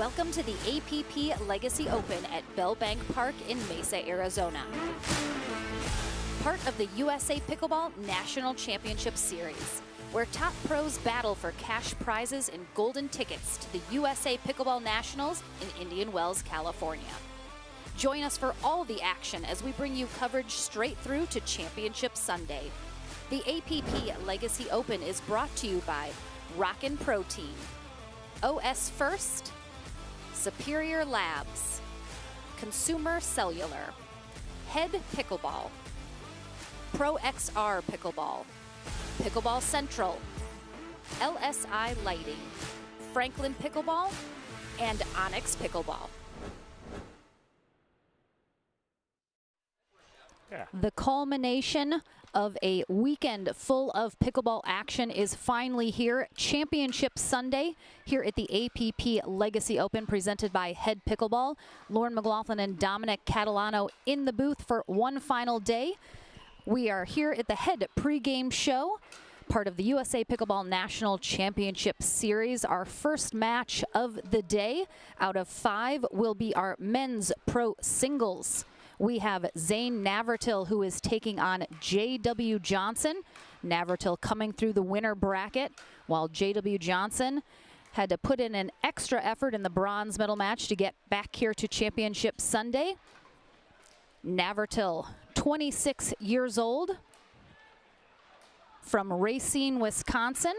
Welcome to the APP Legacy Open at Bell Bank Park in Mesa, Arizona. Part of the USA Pickleball National Championship Series, where top pros battle for cash prizes and golden tickets to the USA Pickleball Nationals in Indian Wells, California. Join us for all the action as we bring you coverage straight through to Championship Sunday. The APP Legacy Open is brought to you by Rockin' Protein, OS First, Superior Labs, Consumer Cellular, Head Pickleball, Pro XR Pickleball, Pickleball Central, LSI Lighting, Franklin Pickleball, and Onyx Pickleball. Yeah. The culmination of a weekend full of pickleball action is finally here. Championship Sunday here at the APP Legacy Open, presented by Head Pickleball. Lauren McLaughlin and Dominic Catalano in the booth for one final day. We are here at the Head pregame show, part of the USA Pickleball National Championship Series. Our first match of the day out of 5 will be our men's pro singles. We have Zane Navratil, who is taking on J.W. Johnson. Navratil coming through the winner bracket, while J.W. Johnson had to put in an extra effort in the bronze medal match to get back here to Championship Sunday. Navratil, 26 years old, from Racine, Wisconsin.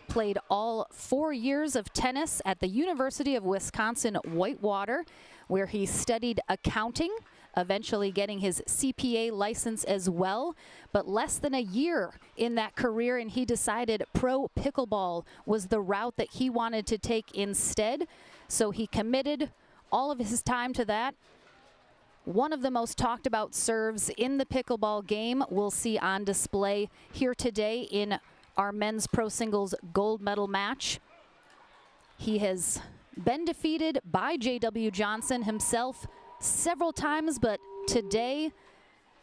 Played all 4 years of tennis at the University of Wisconsin-Whitewater, where he studied accounting, eventually getting his CPA license as well. But less than a year in that career, and he decided pro pickleball was the route that he wanted to take instead. So he committed all of his time to that. One of the most talked about serves in the pickleball game we'll see on display here today in our men's pro singles gold medal match. He has been defeated by J.W. Johnson himself several times, but today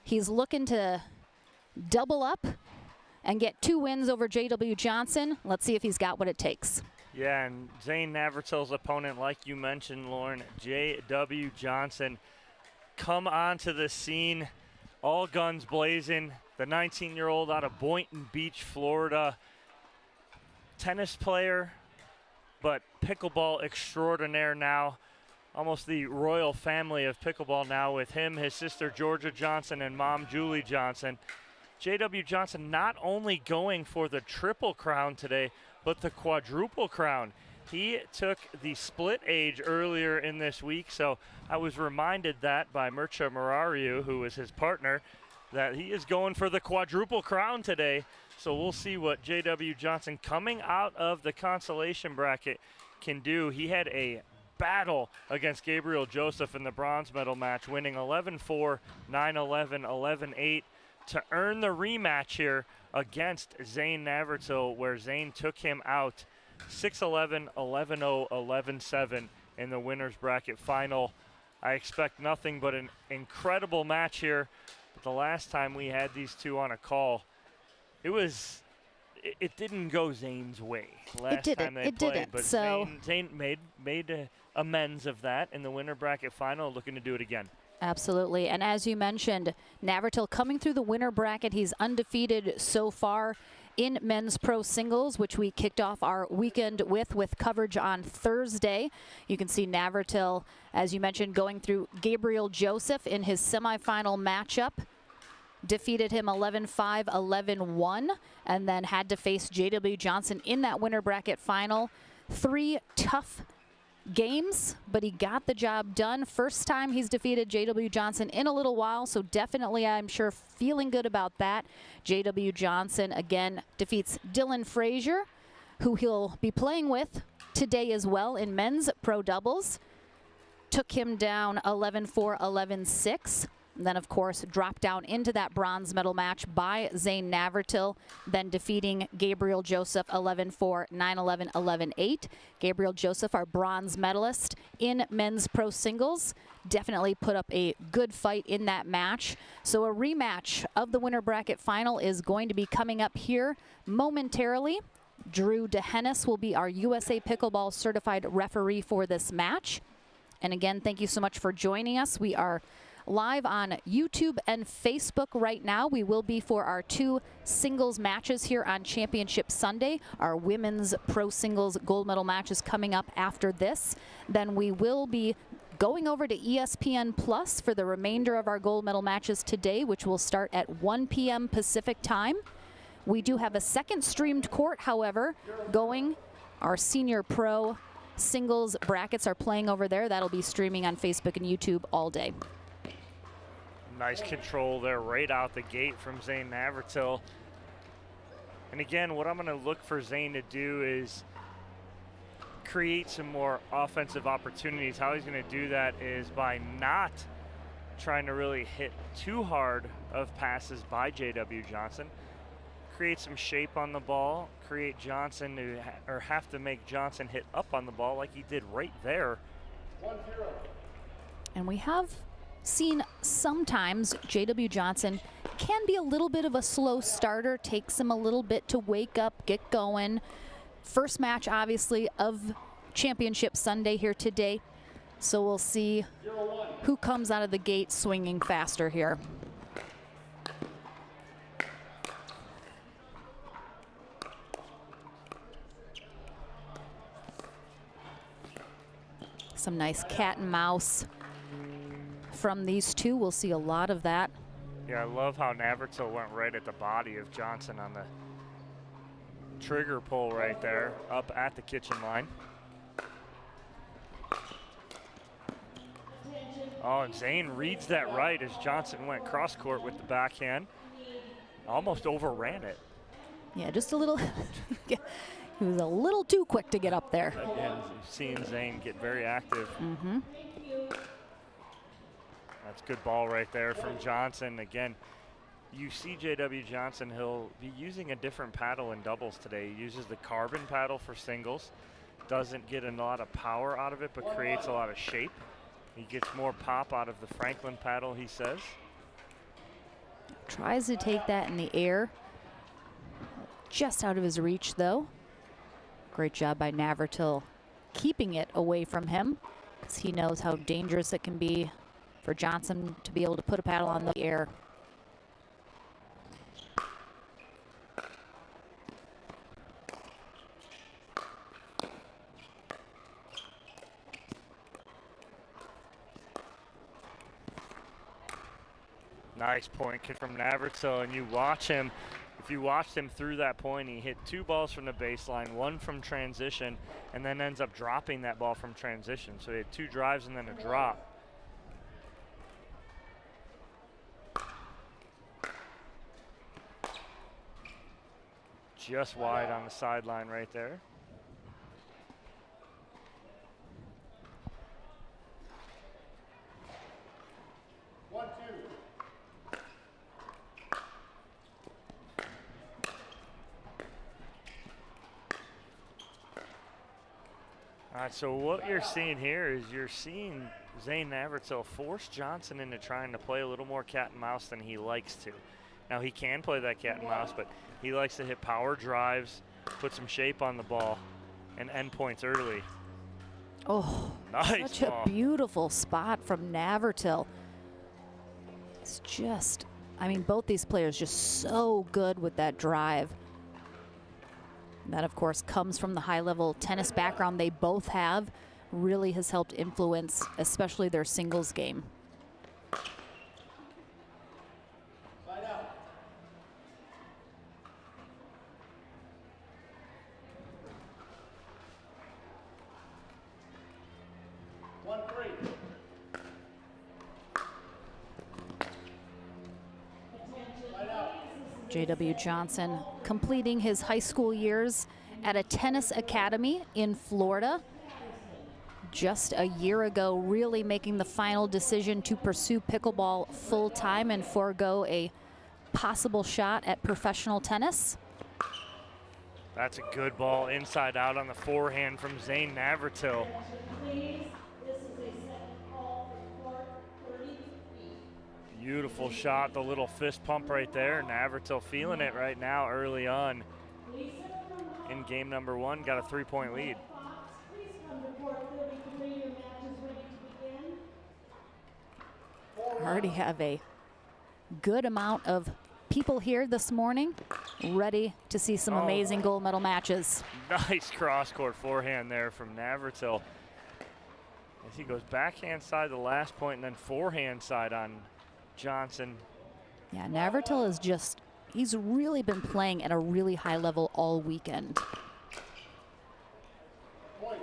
he's looking to double up and get 2 wins over J.W. Johnson. Let's see if he's got what it takes. Yeah, and Zane Navratil's opponent, like you mentioned, Lauren, J.W. Johnson, come onto the scene, all guns blazing. The 19-year-old out of Boynton Beach, Florida, tennis player, but pickleball extraordinaire now. Almost the royal family of pickleball now, with him, his sister Georgia Johnson, and mom Julie Johnson. J.W. Johnson not only going for the triple crown today, but the quadruple crown. He took the split age earlier in this week, so I was reminded that by Mircea Murariu, who was his partner, that he is going for the quadruple crown today. So we'll see what J.W. Johnson, coming out of the consolation bracket, can do. He had a battle against Gabriel Joseph in the bronze medal match, winning 11-4, 9-11, 11-8 to earn the rematch here against Zane Navratil, where Zane took him out 6-11, 11-0, 11-7 in the winner's bracket final. I expect nothing but an incredible match here. But the last time we had these two on a call, it didn't go Zane's way last time they played. But so Zane made amends of that in the winner bracket final, looking to do it again. Absolutely. And as you mentioned, Navratil coming through the winner bracket. He's undefeated so far in men's pro singles, which we kicked off our weekend with coverage on Thursday. You can see Navratil, as you mentioned, going through Gabriel Joseph in his semifinal matchup. Defeated him 11-5, 11-1, and then had to face J.W. Johnson in that winner bracket final. 3 tough games, but he got the job done. First time he's defeated J.W. Johnson in a little while, so definitely, I'm sure, feeling good about that. J.W. Johnson, again, defeats Dylan Frazier, who he'll be playing with today as well in men's pro doubles. Took him down 11-4, 11-6. And then, of course, dropped down into that bronze medal match by Zane Navratil, then defeating Gabriel Joseph 11-4, 9-11, 11-8. Gabriel Joseph, our bronze medalist in men's pro singles, definitely put up a good fight in that match. So a rematch of the winner bracket final is going to be coming up here momentarily. Drew DeHennis will be our USA Pickleball certified referee for this match. And again, thank you so much for joining us. We are live on YouTube and Facebook right now. We will be for our 2 singles matches here on Championship Sunday. Our women's pro singles gold medal match is coming up after this. Then we will be going over to ESPN Plus for the remainder of our gold medal matches today, which will start at 1 p.m. Pacific time. We do have a second streamed court, however, going. Our senior pro singles brackets are playing over there. That'll be streaming on Facebook and YouTube all day. Nice control there right out the gate from Zane Navratil. And again, what I'm going to look for Zane to do is create some more offensive opportunities. How he's going to do that is by not trying to really hit too hard of passes by J.W. Johnson. Create some shape on the ball, create Johnson to or have to make Johnson hit up on the ball like he did right there. 1-0. And we have seen sometimes J.W. Johnson can be a little bit of a slow starter, takes him a little bit to wake up, get going. First match, obviously, of Championship Sunday here today. So we'll see who comes out of the gate swinging faster here. Some nice cat and mouse from these two. We'll see a lot of that. Yeah, I love how Navratil went right at the body of Johnson on the trigger pull right there, up at the kitchen line. Oh, and Zane reads that right as Johnson went cross court with the backhand. Almost overran it. Yeah, just a little. He was a little too quick to get up there. Again, seeing Zane get very active. Mm-hmm. That's good ball right there from Johnson. Again, you see J.W. Johnson, he'll be using a different paddle in doubles today. He uses the carbon paddle for singles. Doesn't get a lot of power out of it, but creates a lot of shape. He gets more pop out of the Franklin paddle, he says. Tries to take that in the air. Just out of his reach, though. Great job by Navratil keeping it away from him, because he knows how dangerous it can be for Johnson to be able to put a paddle on the air. Nice point kick from Navratil, and you watch him. If you watched him through that point, he hit 2 balls from the baseline, 1 from transition, and then ends up dropping that ball from transition. So he had 2 drives and then a drop. Just wide on the sideline right there. All right, so what you're seeing here is you're seeing Zane Navratil force Johnson into trying to play a little more cat and mouse than he likes to. Now, he can play that cat and mouse, but he likes to hit power drives, put some shape on the ball, and end points early. Oh, nice such ball. A beautiful spot from Navratil. It's just, I mean, both these players just so good with that drive. That, of course, comes from the high-level tennis background they both have. Really has helped influence, especially their singles game. Side out. J.W. Johnson completing his high school years at a tennis academy in Florida. Just a year ago, really making the final decision to pursue pickleball full-time and forego a possible shot at professional tennis. That's a good ball inside out on the forehand from Zane Navratil. Beautiful shot, the little fist pump right there. Navratil feeling it right now early on in game number 1, got a 3-point lead. Already have a good amount of people here this morning ready to see some amazing gold medal matches. Nice cross-court forehand there from Navratil. As he goes backhand side the last point and then forehand side on Johnson. Yeah, Navratil is just, he's really been playing at a really high level all weekend. I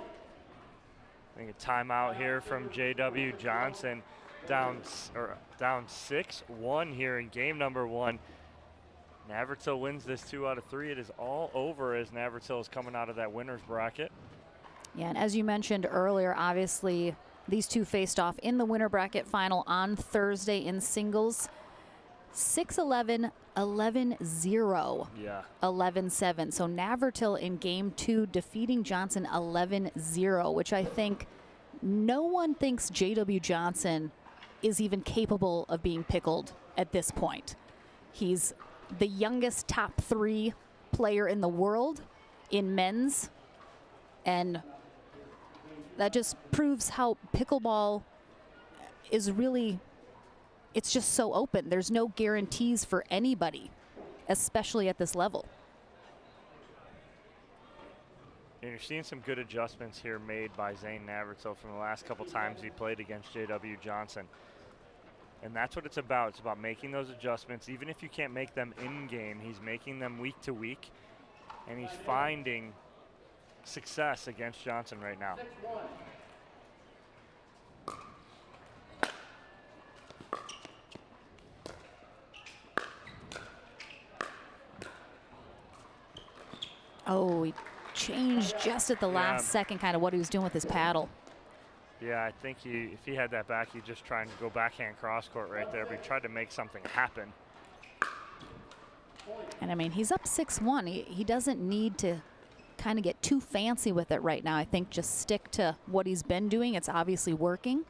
think a timeout here from J.W. Johnson, down 6-1 here in game number 1. Navratil wins this 2 out of 3. It is all over as Navratil is coming out of that winner's bracket. Yeah, and as you mentioned earlier, obviously these two faced off in the winner bracket final on Thursday in singles. 6-11, 11-0, yeah, 11-7. So Navratil in game 2 defeating Johnson 11-0, which I think no one thinks J.W. Johnson is even capable of being pickled at this point. He's the youngest top 3 player in the world in men's, and that just proves how pickleball is really, it's just so open. There's no guarantees for anybody, especially at this level. And you're seeing some good adjustments here made by Zane Navratil from the last couple times he played against J.W. Johnson. And that's what it's about. It's about making those adjustments. Even if you can't make them in-game, he's making them week to week, and he's finding success against Johnson right now. 6-1. He changed just at the last second kind of what he was doing with his paddle. Yeah, I think if he had that back, he'd just try and go backhand cross court right there, but he tried to make something happen. And I mean, he's up 6-1. He doesn't need to kind of get too fancy with it right now. I think just stick to what he's been doing. It's obviously working.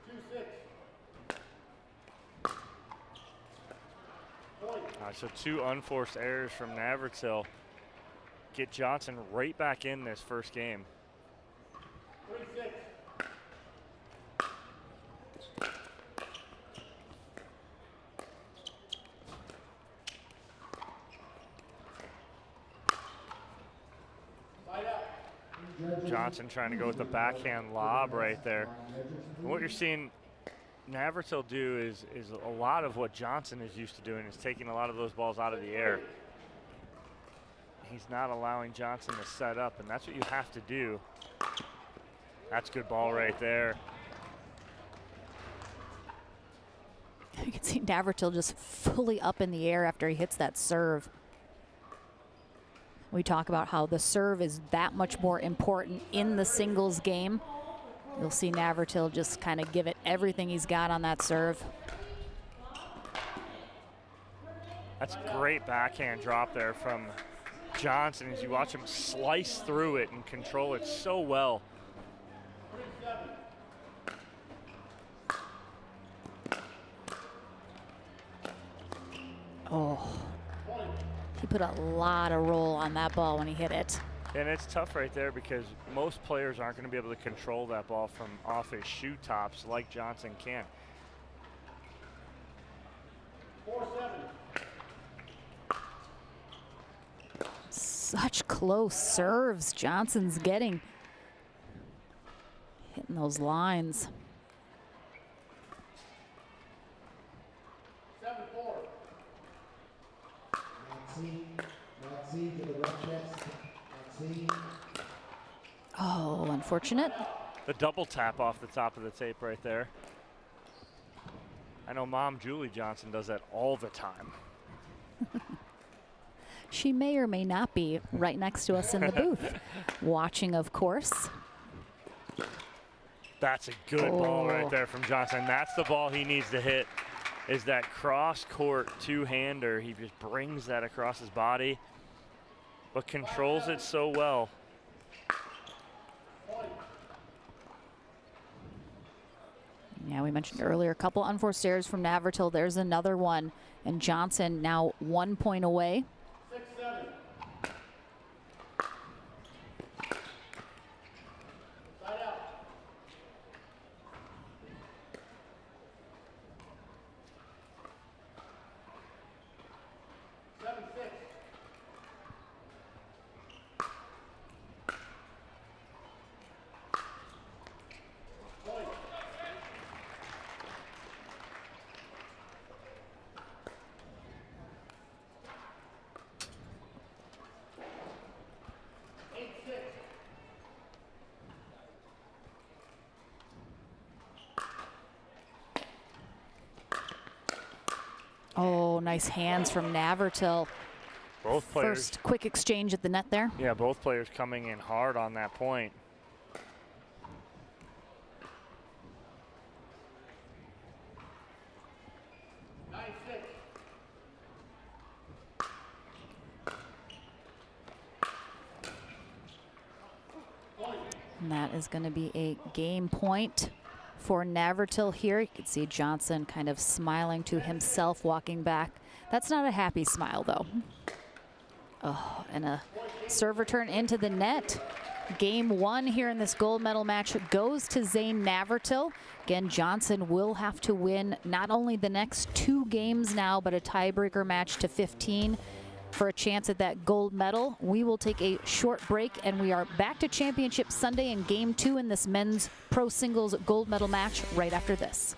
So 2 unforced errors from Navratil get Johnson right back in this first game. 3-6. Johnson trying to go with the backhand lob right there. And what you're seeing Navratil do is a lot of what Johnson is used to doing, is taking a lot of those balls out of the air. He's not allowing Johnson to set up, and that's what you have to do. That's a good ball right there. You can see Navratil just fully up in the air after he hits that serve. We talk about how the serve is that much more important in the singles game. You'll see Navratil just kind of give it everything he's got on that serve. That's a great backhand drop there from Johnson as you watch him slice through it and control it so well. He put a lot of roll on that ball when he hit it. And it's tough right there because most players aren't going to be able to control that ball from off his shoe tops like Johnson can. 4-7. Such close serves Johnson's getting. Hitting those lines. 7-4. Oh, unfortunate. The double tap off the top of the tape right there. I know Mom Julie Johnson does that all the time. She may or may not be right next to us in the booth, watching, of course. That's a good ball right there from Johnson. That's the ball he needs to hit, is that cross-court two-hander. He just brings that across his body, but controls it so well. Yeah, we mentioned earlier a couple unforced errors from Navratil. There's another one, and Johnson now 1 point away. 6-7. Oh, nice hands from Navratil. Both players. First quick exchange at the net there. Yeah, both players coming in hard on that point. And that is going to be a game point for Navratil here. You can see Johnson kind of smiling to himself, walking back. That's not a happy smile, though. Oh, and a serve return into the net. Game one here in this gold medal match goes to Zane Navratil. Again, Johnson will have to win not only the next 2 games now, but a tiebreaker match to 15 for a chance at that gold medal. We will take a short break, and we are back to Championship Sunday in Game 2 in this men's pro singles gold medal match right after this.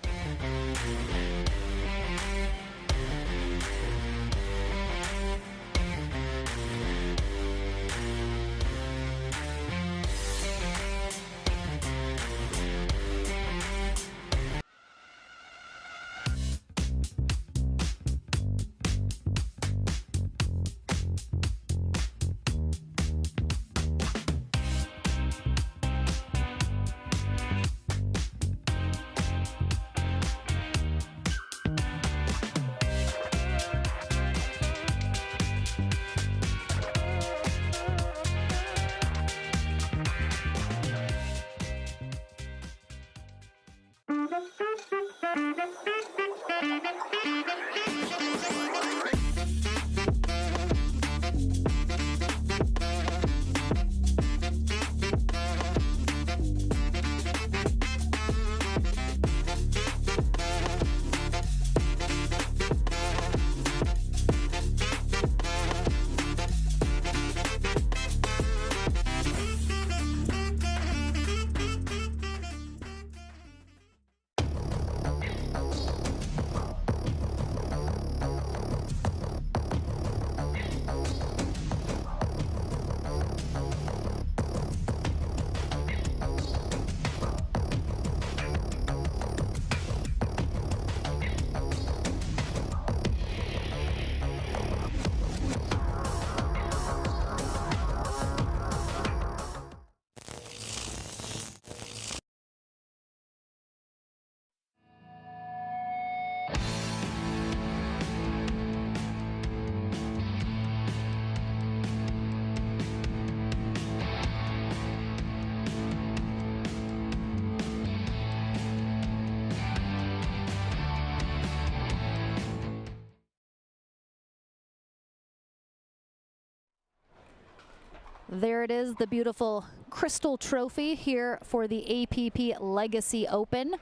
There it is, the beautiful crystal trophy here for the APP Legacy Open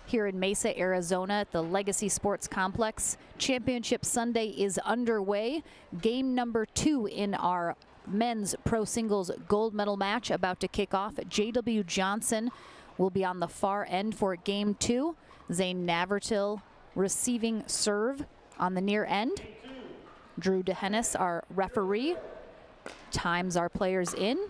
here in Mesa, Arizona at the Legacy Sports Complex. Championship Sunday is underway. Game number 2 in our men's pro singles gold medal match about to kick off. J.W. Johnson will be on the far end for game 2. Zane Navratil receiving serve on the near end. Drew DeHennis, our referee, times our players in.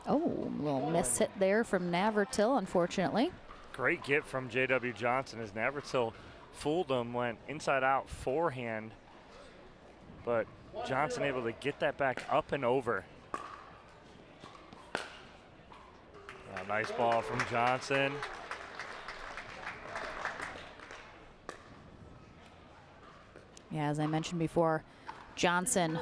Oh, little miss hit there from Navratil, unfortunately. Great get from J.W. Johnson as Navratil fooled him, went inside out forehand, but Johnson able to get that back up and over. Yeah, nice ball from Johnson. Yeah, as I mentioned before, Johnson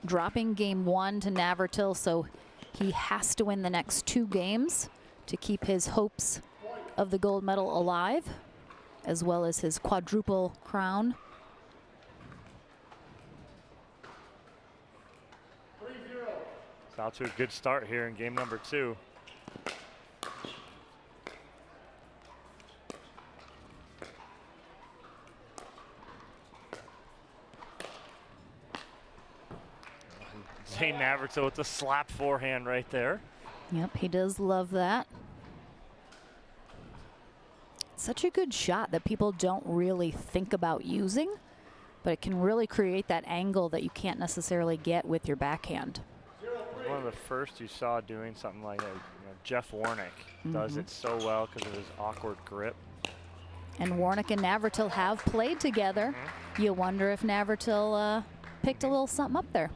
dropping game 1 to Navratil, so he has to win the next 2 games to keep his hopes of the gold medal alive, as well as his quadruple crown. It's out to a good start here in game number 2. Zane Navratil with the slap forehand right there. Yep, he does love that. Such a good shot that people don't really think about using, but it can really create that angle that you can't necessarily get with your backhand. one of the first you saw doing something like that. You know, Jeff Warnick does it so well because of his awkward grip. And Warnick and Navratil have played together. You wonder if Navratil picked a little something up there.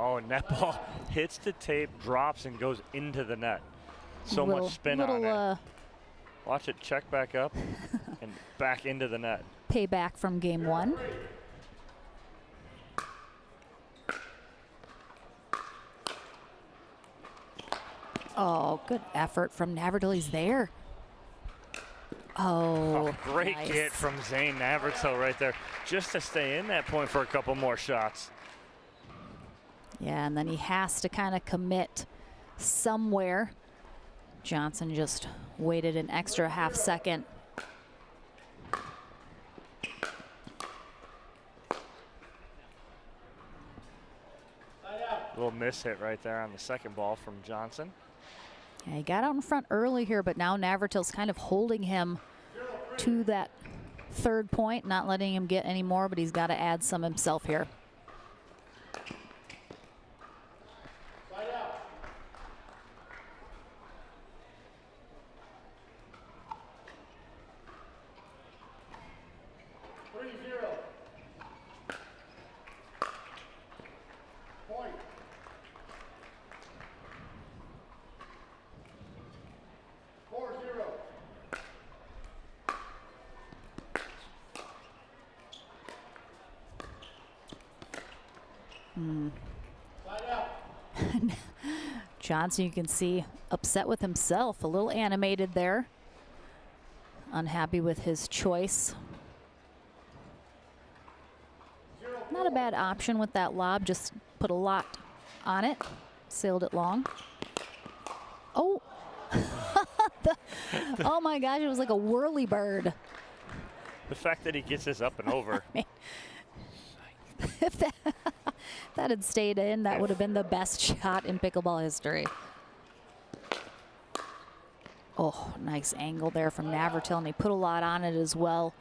Oh, and that ball hits the tape, drops, and goes into the net. So much spin on it. Watch it check back up and back into the net. Payback from game one. Oh, good effort from Navratil. He's there. Oh, great nice. get from Zane Navratil right there, just to stay in that point for a couple more shots. Yeah, and then he has to kind of commit somewhere. Johnson just waited an extra half second. Little miss hit right there on the second ball from Johnson. Yeah, he got out in front early here, but now Navratil's kind of holding him to that third point, not letting him get any more, but he's got to add some himself here. Johnson, you can see, upset with himself, a little animated there. Unhappy with his choice. Not a bad option with that lob, just put a lot on it, sailed it long. Oh, oh my gosh, it was like a whirly bird. The fact that he gets this up and over. If that had stayed in, that would have been the best shot in pickleball history. Oh, nice angle there from Navratil, and he put a lot on it as well.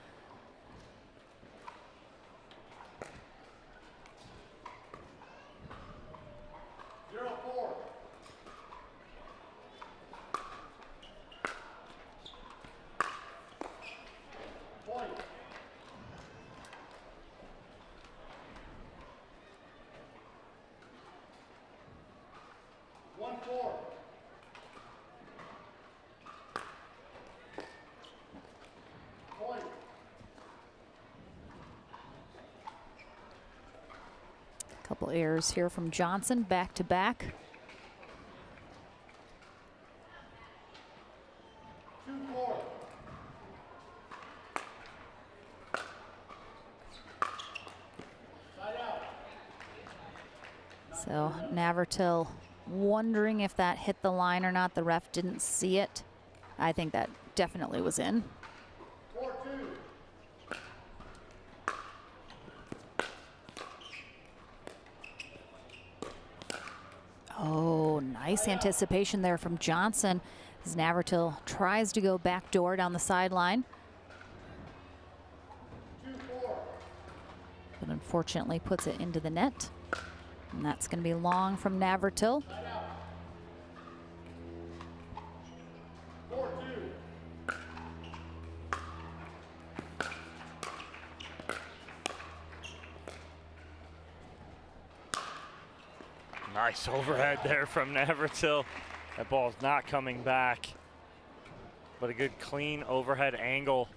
Couple errors here from Johnson, back to back. So Navratil wondering if that hit the line or not. The ref didn't see it. I think that definitely was in. Oh, nice anticipation there from Johnson as Navratil tries to go backdoor down the sideline. But unfortunately puts it into the net. And that's going to be long from Navratil. Nice overhead there from Navratil. That ball's not coming back. But a good clean overhead angle.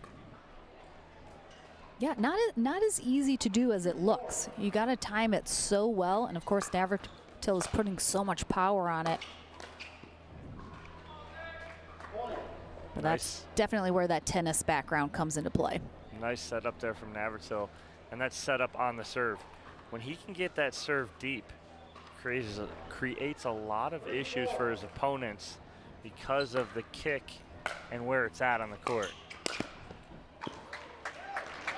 Yeah, not as easy to do as it looks. You got to time it so well, and of course Navratil is putting so much power on it. But that's definitely where that tennis background comes into play. Nice setup there from Navratil, and that's set up on the serve. When he can get that serve deep, creates a lot of issues for his opponents because of the kick and where it's at on the court.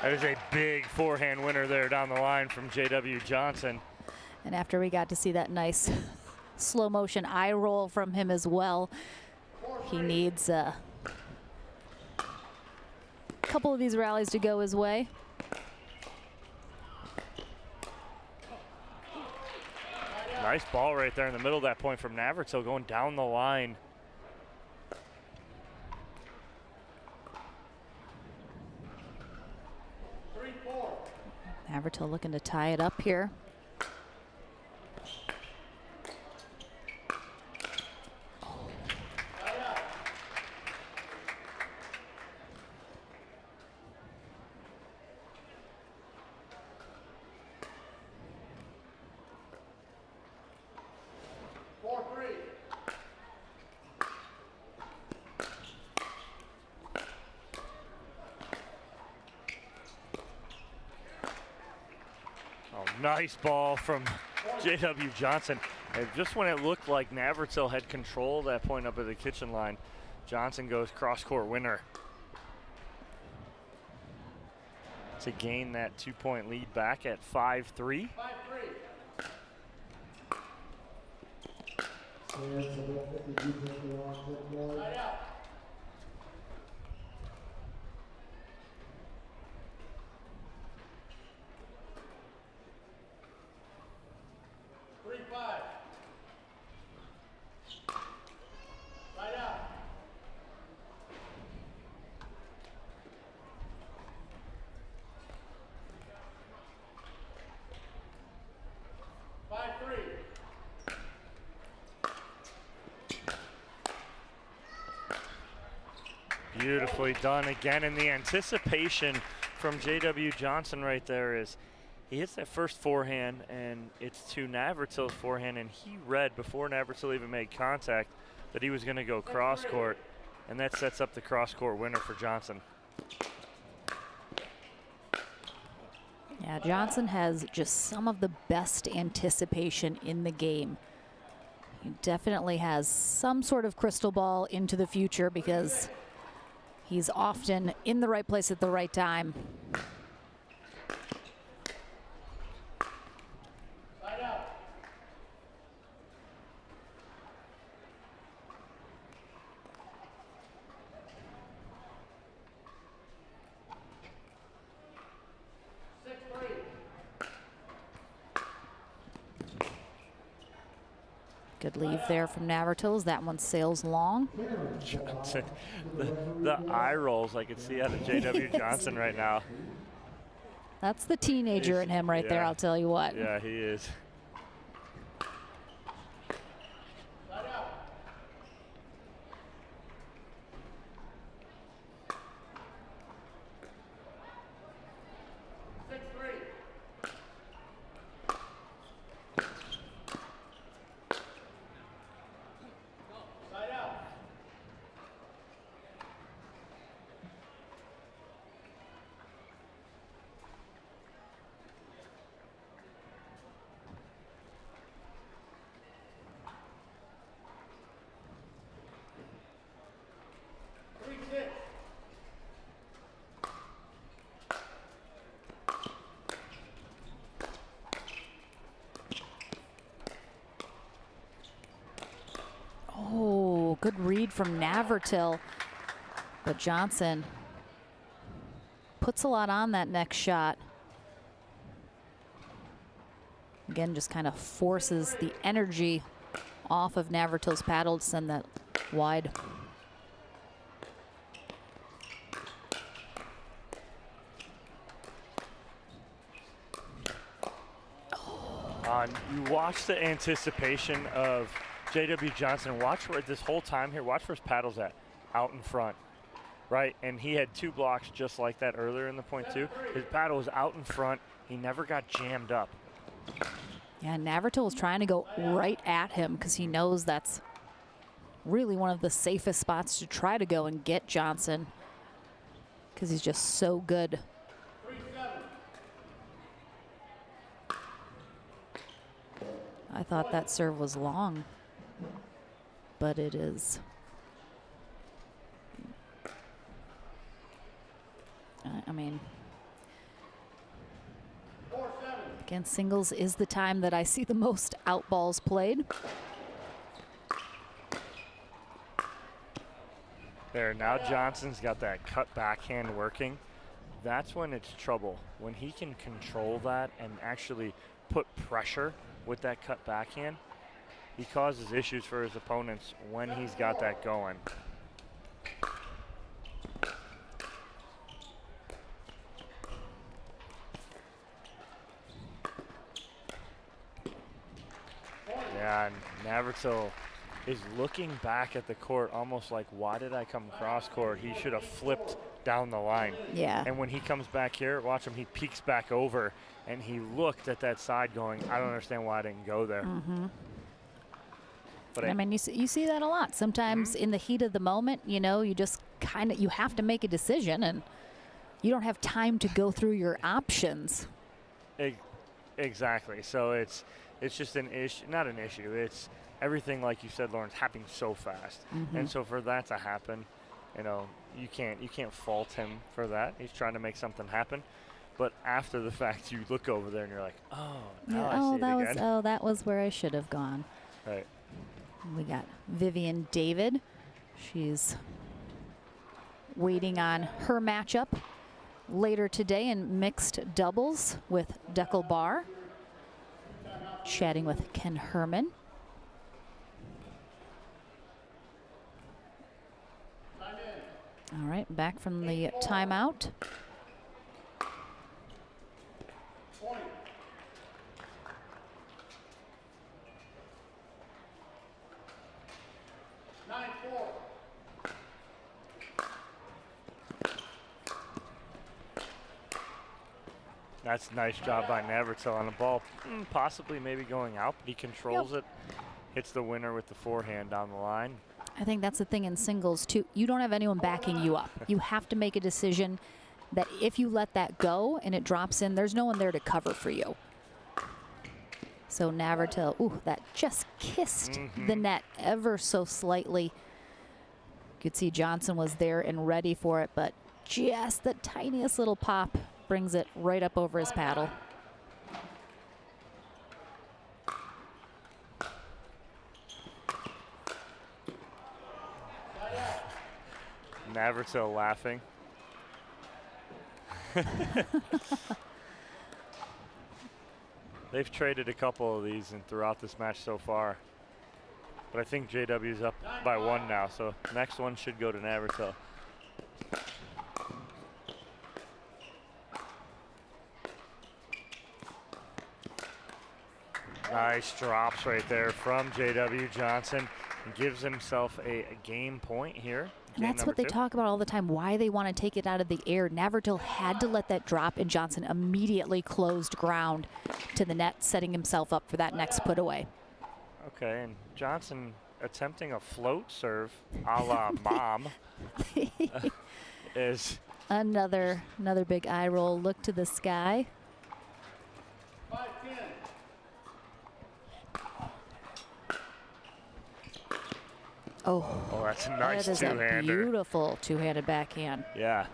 That is a big forehand winner there down the line from J.W. Johnson. And after we got to see that nice slow motion eye roll from him as well, he needs a couple of these rallies to go his way. Nice ball right there in the middle of that point from Navratil going down the line. Navratil looking to tie it up here. Nice ball from J.W. Johnson. And just when it looked like Navratil had control of that point up at the kitchen line, Johnson goes cross-court winner to gain that 2-point lead back at 5-3. Beautifully done again, and the anticipation from J.W. Johnson right there is he hits that first forehand and it's to Navratil's forehand, and he read before Navratil even made contact that he was going to go cross court, and that sets up the cross court winner for Johnson. Yeah, Johnson has just some of the best anticipation in the game. He definitely has some sort of crystal ball into the future because he's often in the right place at the right time. Good leave there from Navratil as that one sails long. Johnson, the eye rolls I can see out of J.W. Johnson right now. That's the teenager in him right there, I'll tell you what. Yeah, he is. Good read from Navratil, but Johnson puts a lot on that next shot. Again, just kind of forces the energy off of Navratil's paddle to send that wide. You watch the anticipation of J.W. Johnson. Watch where this whole time here, watch where his paddle's at, out in front, right? And he had two blocks just like that earlier in the point too. His paddle was out in front. He never got jammed up. Yeah, Navratil is trying to go right at him because he knows that's really one of the safest spots to try to go and get Johnson because he's just so good. I thought that serve was long, but it is. I mean, Again, singles is the time that I see the most out balls played. There, now Johnson's got that cut backhand working. That's when it's trouble. When he can control that and actually put pressure with that cut backhand, he causes issues for his opponents when he's got that going. Yeah, and Navratil is looking back at the court almost like, why did I come cross court? He should have flipped down the line. Yeah. And when he comes back here, watch him, he peeks back over, and he looked at that side going, I don't understand why I didn't go there. But I mean, you see that a lot. Sometimes in the heat of the moment, you know, you just you have to make a decision, and you don't have time to go through your options. Exactly. So it's just an issue, not an issue. It's everything, like you said, Lawrence, happening so fast. And so for that to happen, you know, you can't fault him for that. He's trying to make something happen. But after the fact, you look over there and you're like, oh, now I see it again. That was where I should have gone. Right. We got Vivian David. She's waiting on her matchup later today in mixed doubles with Deckel Barr. Chatting with Ken Herman. All right, back from the timeout. That's a nice job by Navratil on the ball. Possibly maybe going out, but he controls it. Hits the winner with the forehand down the line. I think that's the thing in singles, too. You don't have anyone backing you up. You have to make a decision that if you let that go and it drops in, there's no one there to cover for you. So Navratil, ooh, that just kissed the net ever so slightly. You could see Johnson was there and ready for it, but just the tiniest little pop brings it right up over his paddle. Navratil laughing. They've traded a couple of these and throughout this match so far. But I think JW's up by 1 now, so next one should go to Navratil. Nice drops right there from JW Johnson. Gives himself a game point here. And that's what they talk about all the time, why they want to take it out of the air. Navratil had to let that drop, and Johnson immediately closed ground to the net, setting himself up for that next put away. Okay, and Johnson attempting a float serve a la mom. Is another big eye roll, look to the sky. 5-10. Oh, that's a nice that is two-hander. A beautiful two-handed backhand. Yeah.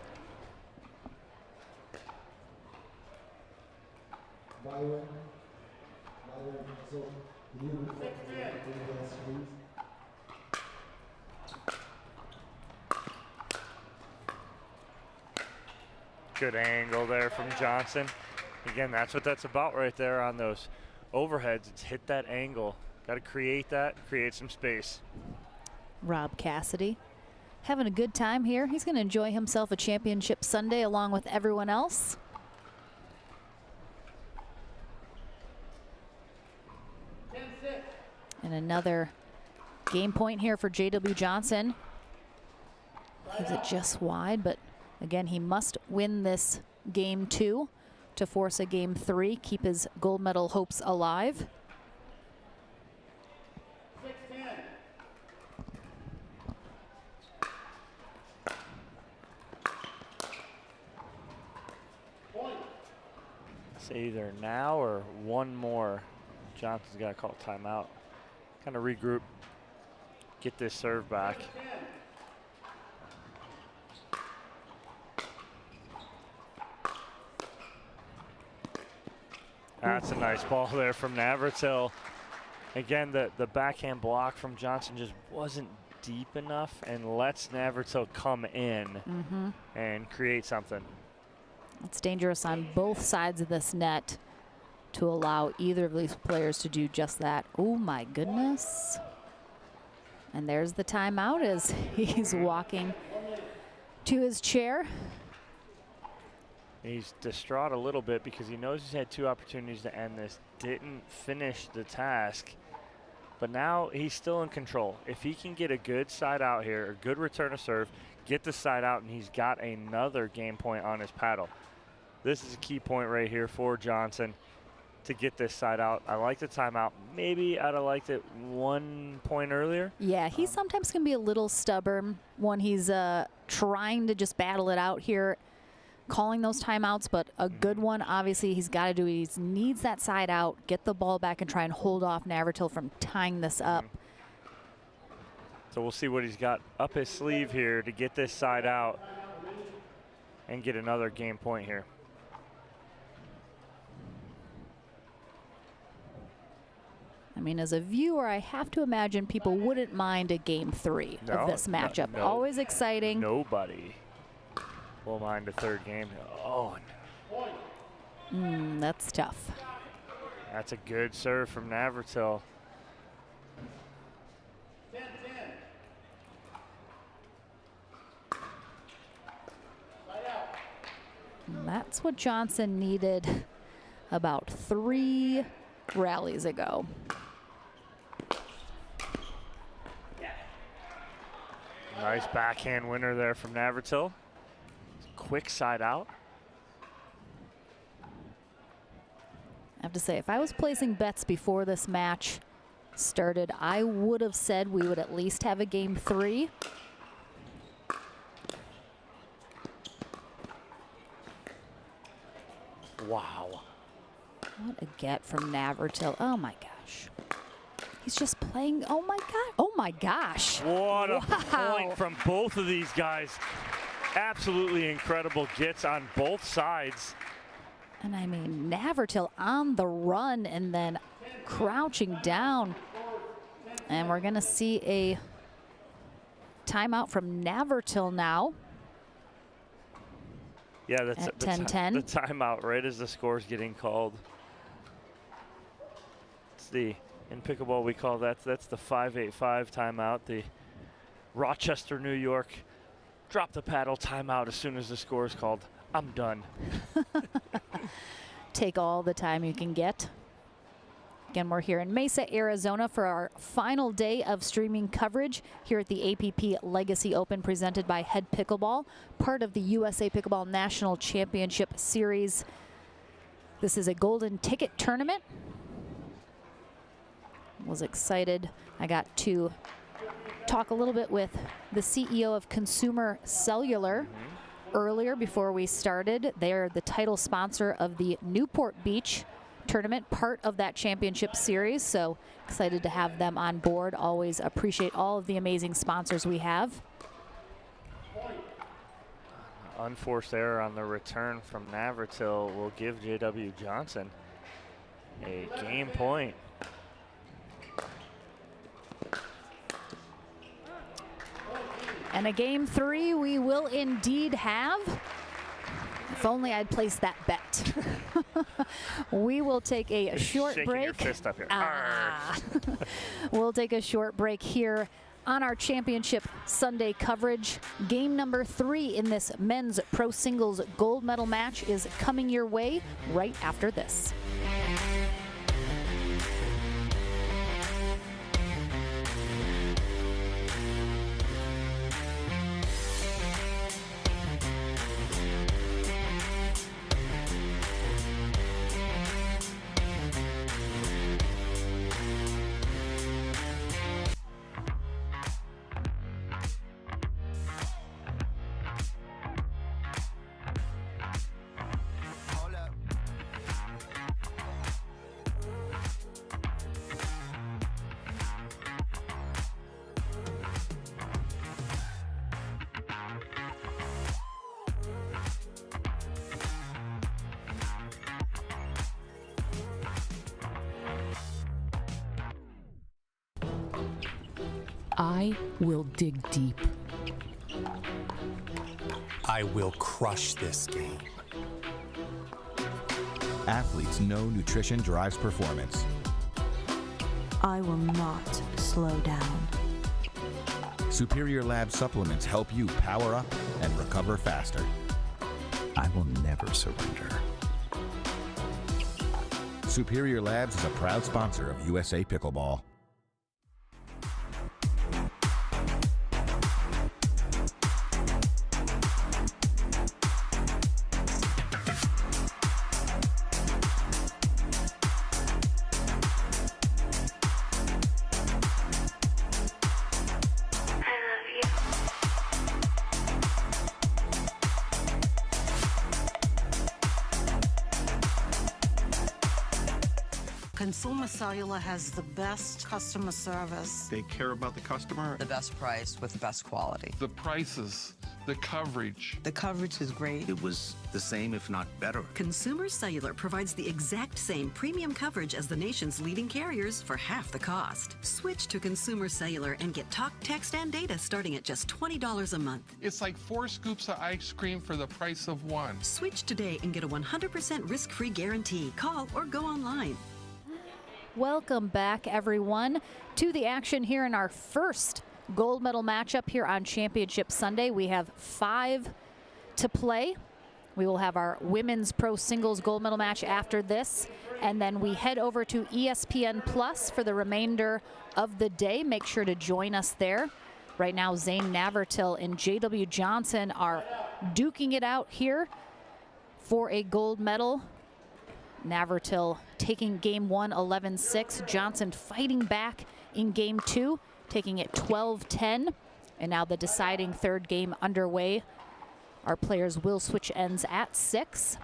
Good angle there from Johnson. Again, that's what that's about right there on those overheads. It's hit that angle. Got to create that, create some space. Rob Cassidy having a good time here. He's going to enjoy himself a championship Sunday along with everyone else. And another game point here for JW Johnson. Leaves it just wide, but again, he must win this game 2 to force a game 3, keep his gold medal hopes alive. 6-10. Point. It's either now or one more. Johnson's got to call timeout. Kind of regroup, get this serve back. That's a nice ball there from Navratil. Again, the backhand block from Johnson just wasn't deep enough and lets Navratil come in and create something. It's dangerous on both sides of this net to allow either of these players to do just that. Oh my goodness. And there's the timeout as he's walking to his chair. He's distraught a little bit because he knows he's had 2 opportunities to end this, didn't finish the task, but now he's still in control. If he can get a good side out here, a good return of serve, get the side out, and he's got another game point on his paddle. This is a key point right here for Johnson to get this side out. I like the timeout. Maybe I'd have liked it 1 point earlier. Yeah, he sometimes can be a little stubborn when he's trying to just battle it out here, calling those timeouts, but a good one, obviously, he's got to do. He needs that side out, get the ball back, and try and hold off Navratil from tying this up. So we'll see what he's got up his sleeve here to get this side out and get another game point here. I mean, as a viewer, I have to imagine people wouldn't mind a game 3 of this matchup. No, always exciting. Nobody will mind a 3rd game. Oh, That's tough. that's a good serve from Navratil. 10-10. Side out. That's what Johnson needed about 3 rallies ago. Nice backhand winner there from Navratil. Quick side out. I have to say, if I was placing bets before this match started, I would have said we would at least have a game 3. Wow. What a get from Navratil. Oh my gosh. He's just playing. Oh my God. Oh my gosh. What a Wow. point from both of these guys. Absolutely incredible gets on both sides. And I mean, Navratil on the run and then crouching down. And we're going to see a timeout from Navratil now. Yeah, that's At the 10-10. the timeout right as the score's getting called. It's in pickleball we call that's the 5-8-5 timeout. The Rochester, New York drop the paddle timeout as soon as the score is called. I'm done. Take all the time you can get. Again, we're here in Mesa, Arizona for our final day of streaming coverage here at the APP Legacy Open presented by Head Pickleball, part of the USA Pickleball National Championship Series. This is a golden ticket tournament. Was excited. I got to talk a little bit with the CEO of Consumer Cellular earlier before we started. They're the title sponsor of the Newport Beach tournament, part of that championship series. So excited to have them on board. Always appreciate all of the amazing sponsors we have. Unforced error on the return from Navratil will give J.W. Johnson a game point. And a game 3 we will indeed have. If only I'd placed that bet. We will take a short Shaking break. your fist up here. We'll take a short break here on our championship Sunday coverage. Game number 3 in this men's pro singles gold medal match is coming your way right after this. I will dig deep. I will crush this game. Athletes know nutrition drives performance. I will not slow down. Superior Lab supplements help you power up and recover faster. I will never surrender. Superior Labs is a proud sponsor of USA Pickleball. Consumer Cellular has the best customer service. They care about the customer. The best price with the best quality. The prices, the coverage. The coverage is great. It was the same, if not better. Consumer Cellular provides the exact same premium coverage as the nation's leading carriers for half the cost. Switch to Consumer Cellular and get talk, text, and data starting at just $20 a month. It's like 4 scoops of ice cream for the price of 1. Switch today and get a 100% risk-free guarantee. Call or go online. Welcome back, everyone, to the action here in our first gold medal matchup here on Championship Sunday. We have 5 to play. We will have our women's pro singles gold medal match after this, and then we head over to ESPN Plus for the remainder of the day. Make sure to join us there. Right now, Zane Navratil and J.W. Johnson are duking it out here for a gold medal. Navratil taking game 1 11-6. Johnson fighting back in game 2, taking it 12-10. And now the deciding third game underway. Our players will switch ends at 6.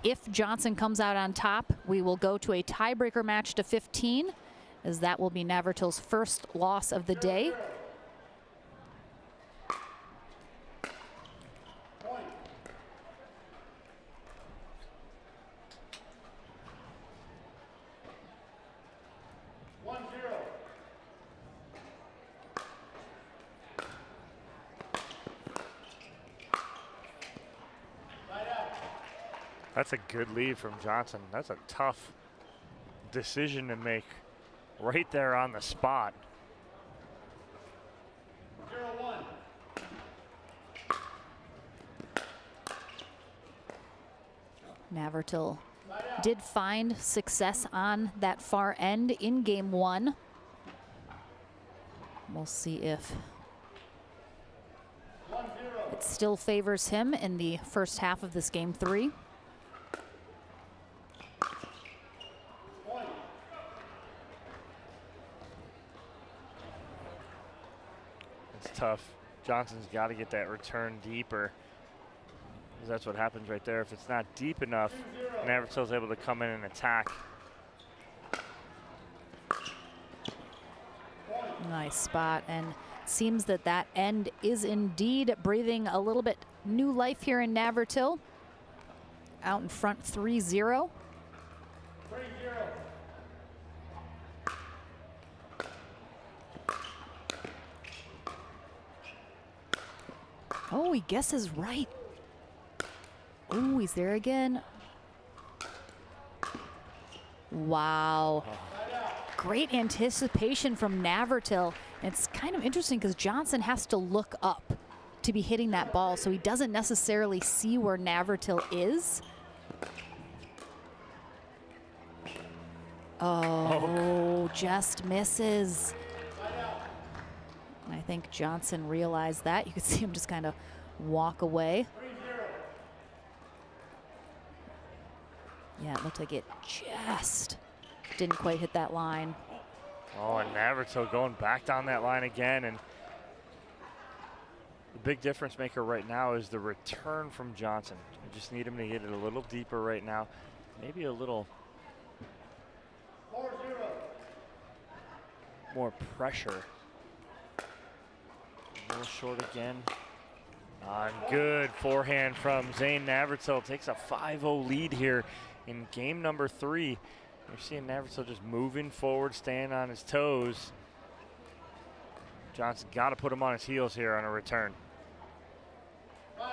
If Johnson comes out on top, we will go to a tiebreaker match to 15, as that will be Navratil's first loss of the day. That's a good lead from Johnson. That's a tough decision to make right there on the spot. 0-1. Navratil did find success on that far end in game 1. We'll see if it still favors him in the first half of this game 3. It's tough. Johnson's got to get that return deeper. That's what happens right there. If it's not deep enough, Navratil's able to come in and attack. Nice spot, and seems that that end is indeed breathing a little bit new life here in Navratil. Out in front 3-0. 3-0. Oh, he guesses right. Oh, he's there again. Wow. Great anticipation from Navratil. It's kind of interesting because Johnson has to look up to be hitting that ball, so he doesn't necessarily see where Navratil is. Oh, just misses. And I think Johnson realized that. You could see him just kind of walk away. Yeah, it looked like it just didn't quite hit that line. Oh, and Navratil going back down that line again. And the big difference maker right now is the return from Johnson. I just need him to get it a little deeper right now. Maybe a little 4-0. more pressure. A little short again. On good forehand from Zane Navratil. Takes a 5-0 lead here in game number 3. You're seeing Navratil just moving forward, staying on his toes. Johnson got to put him on his heels here on a return. 5-0.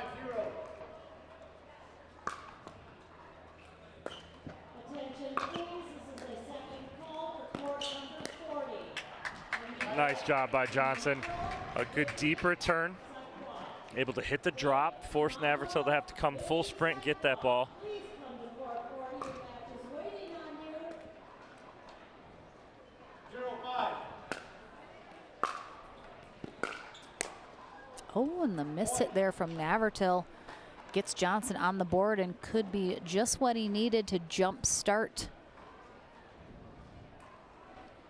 Nice job by Johnson. A good deep return. Able to hit the drop, force Navratil to have to come full sprint and get that ball. Oh, and the miss hit there from Navratil gets Johnson on the board and could be just what he needed to jump start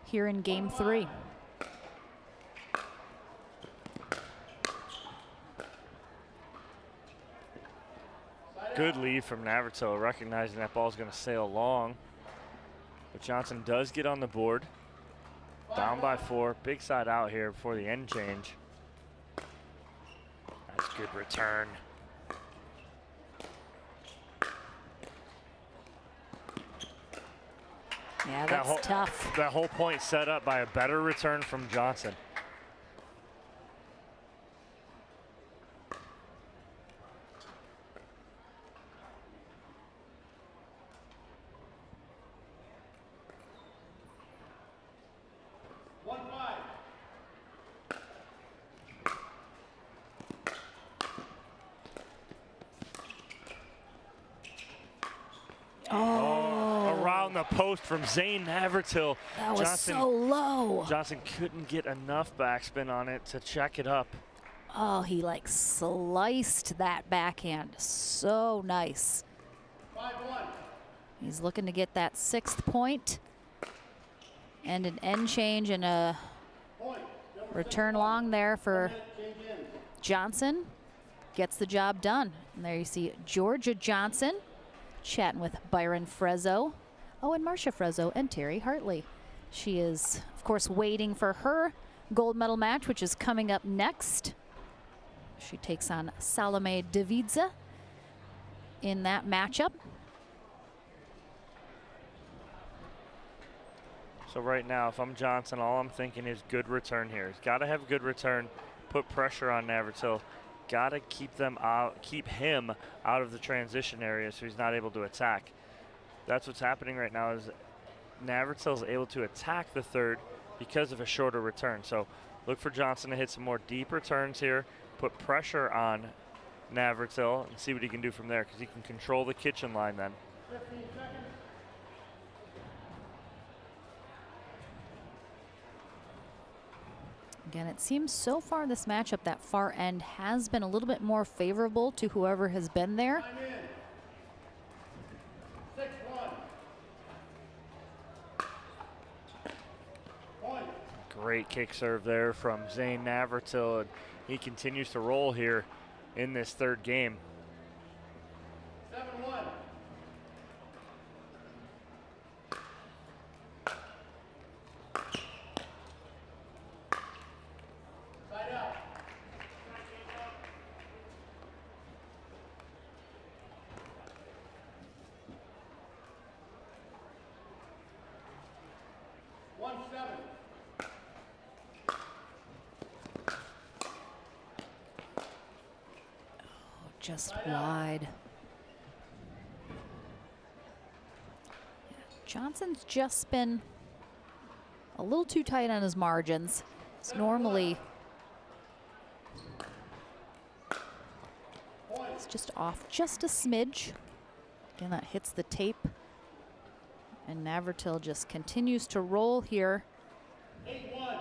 here in game 3. Good lead from Navratil, recognizing that ball is going to sail long. But Johnson does get on the board. Down by 4, big side out here before the end change. That's good return. Yeah, that's tough. That whole point set up by a better return from Johnson. The post from Zane Navratil. That was so low. Johnson couldn't get enough backspin on it to check it up. Oh, he like sliced that backhand. So nice. 5-1. He's looking to get that 6th point. And an end change and a return long there for Johnson. Gets the job done. And there you see Georgia Johnson chatting with Byron Frezzo. Oh, and Marcia Frezzo and Terry Hartley. She is, of course, waiting for her gold medal match, which is coming up next. She takes on Salome Davidza in that matchup. So right now, if I'm Johnson, all I'm thinking is good return here. He's got to have a good return, put pressure on Navratil. Got to keep him out of the transition area so he's not able to attack. That's what's happening right now is Navratil is able to attack the third because of a shorter return. So look for Johnson to hit some more deep returns here, put pressure on Navratil and see what he can do from there because he can control the kitchen line then. 15 seconds. Again, it seems so far this matchup, that far end has been a little bit more favorable to whoever has been there. 6-1. Point. Great kick serve there from Zane Navratil. And he continues to roll here in this third game. 7-1. Side out. Just wide. Johnson's just been a little too tight on his margins. It's normally it's just off just a smidge. Again, that hits the tape. And Navratil just continues to roll here. 8-1.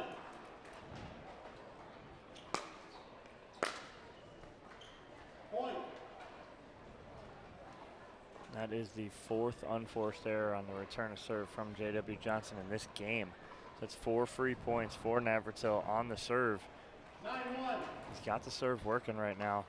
That is the 4th unforced error on the return of serve from J.W. Johnson in this game. So that's 4 free points for Navratil on the serve. 9-1. He's got the serve working right now.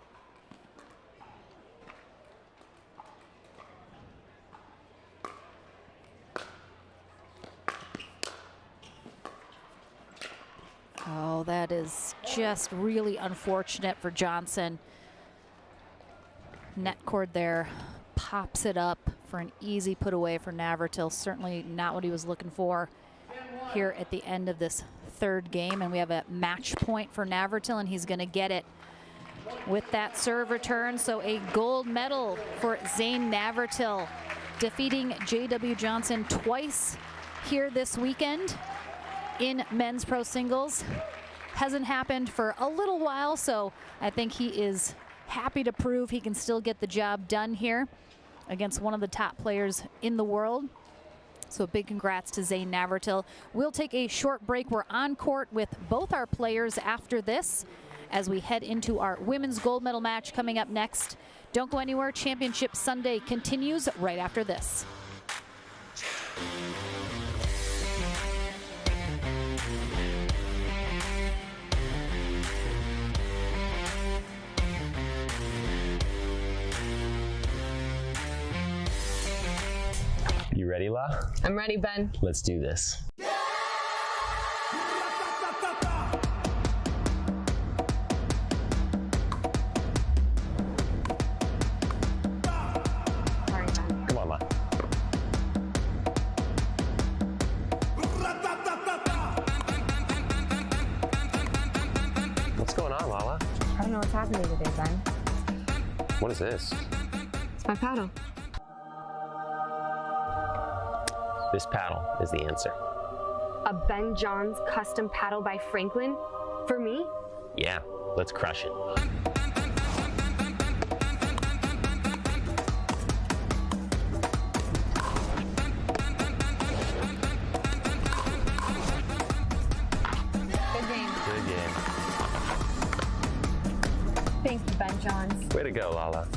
Oh, that is just really unfortunate for Johnson. Net cord there. Pops it up for an easy put away for Navratil. Certainly not what he was looking for here at the end of this third game, and we have a match point for Navratil, and he's going to get it with that serve return. So a gold medal for Zane Navratil, defeating J.W. Johnson twice here this weekend in men's pro singles. Hasn't happened for a little while, so I think he is happy to prove he can still get the job done here against one of the top players in the world. So big congrats to Zane Navratil. We'll take a short break. We're on court with both our players after this as we head into our women's gold medal match coming up next. Don't go anywhere. Championship Sunday continues right after this. You ready, La? I'm ready, Ben. Let's do this. Sorry, Ben. Come on, La. What's going on, Lala? I don't know what's happening today, Ben. What is this? It's my paddle. This paddle is the answer. A Ben Johns custom paddle by Franklin? For me? Yeah, let's crush it. Good game. Good game. Thank you, Ben Johns. Way to go, Lala.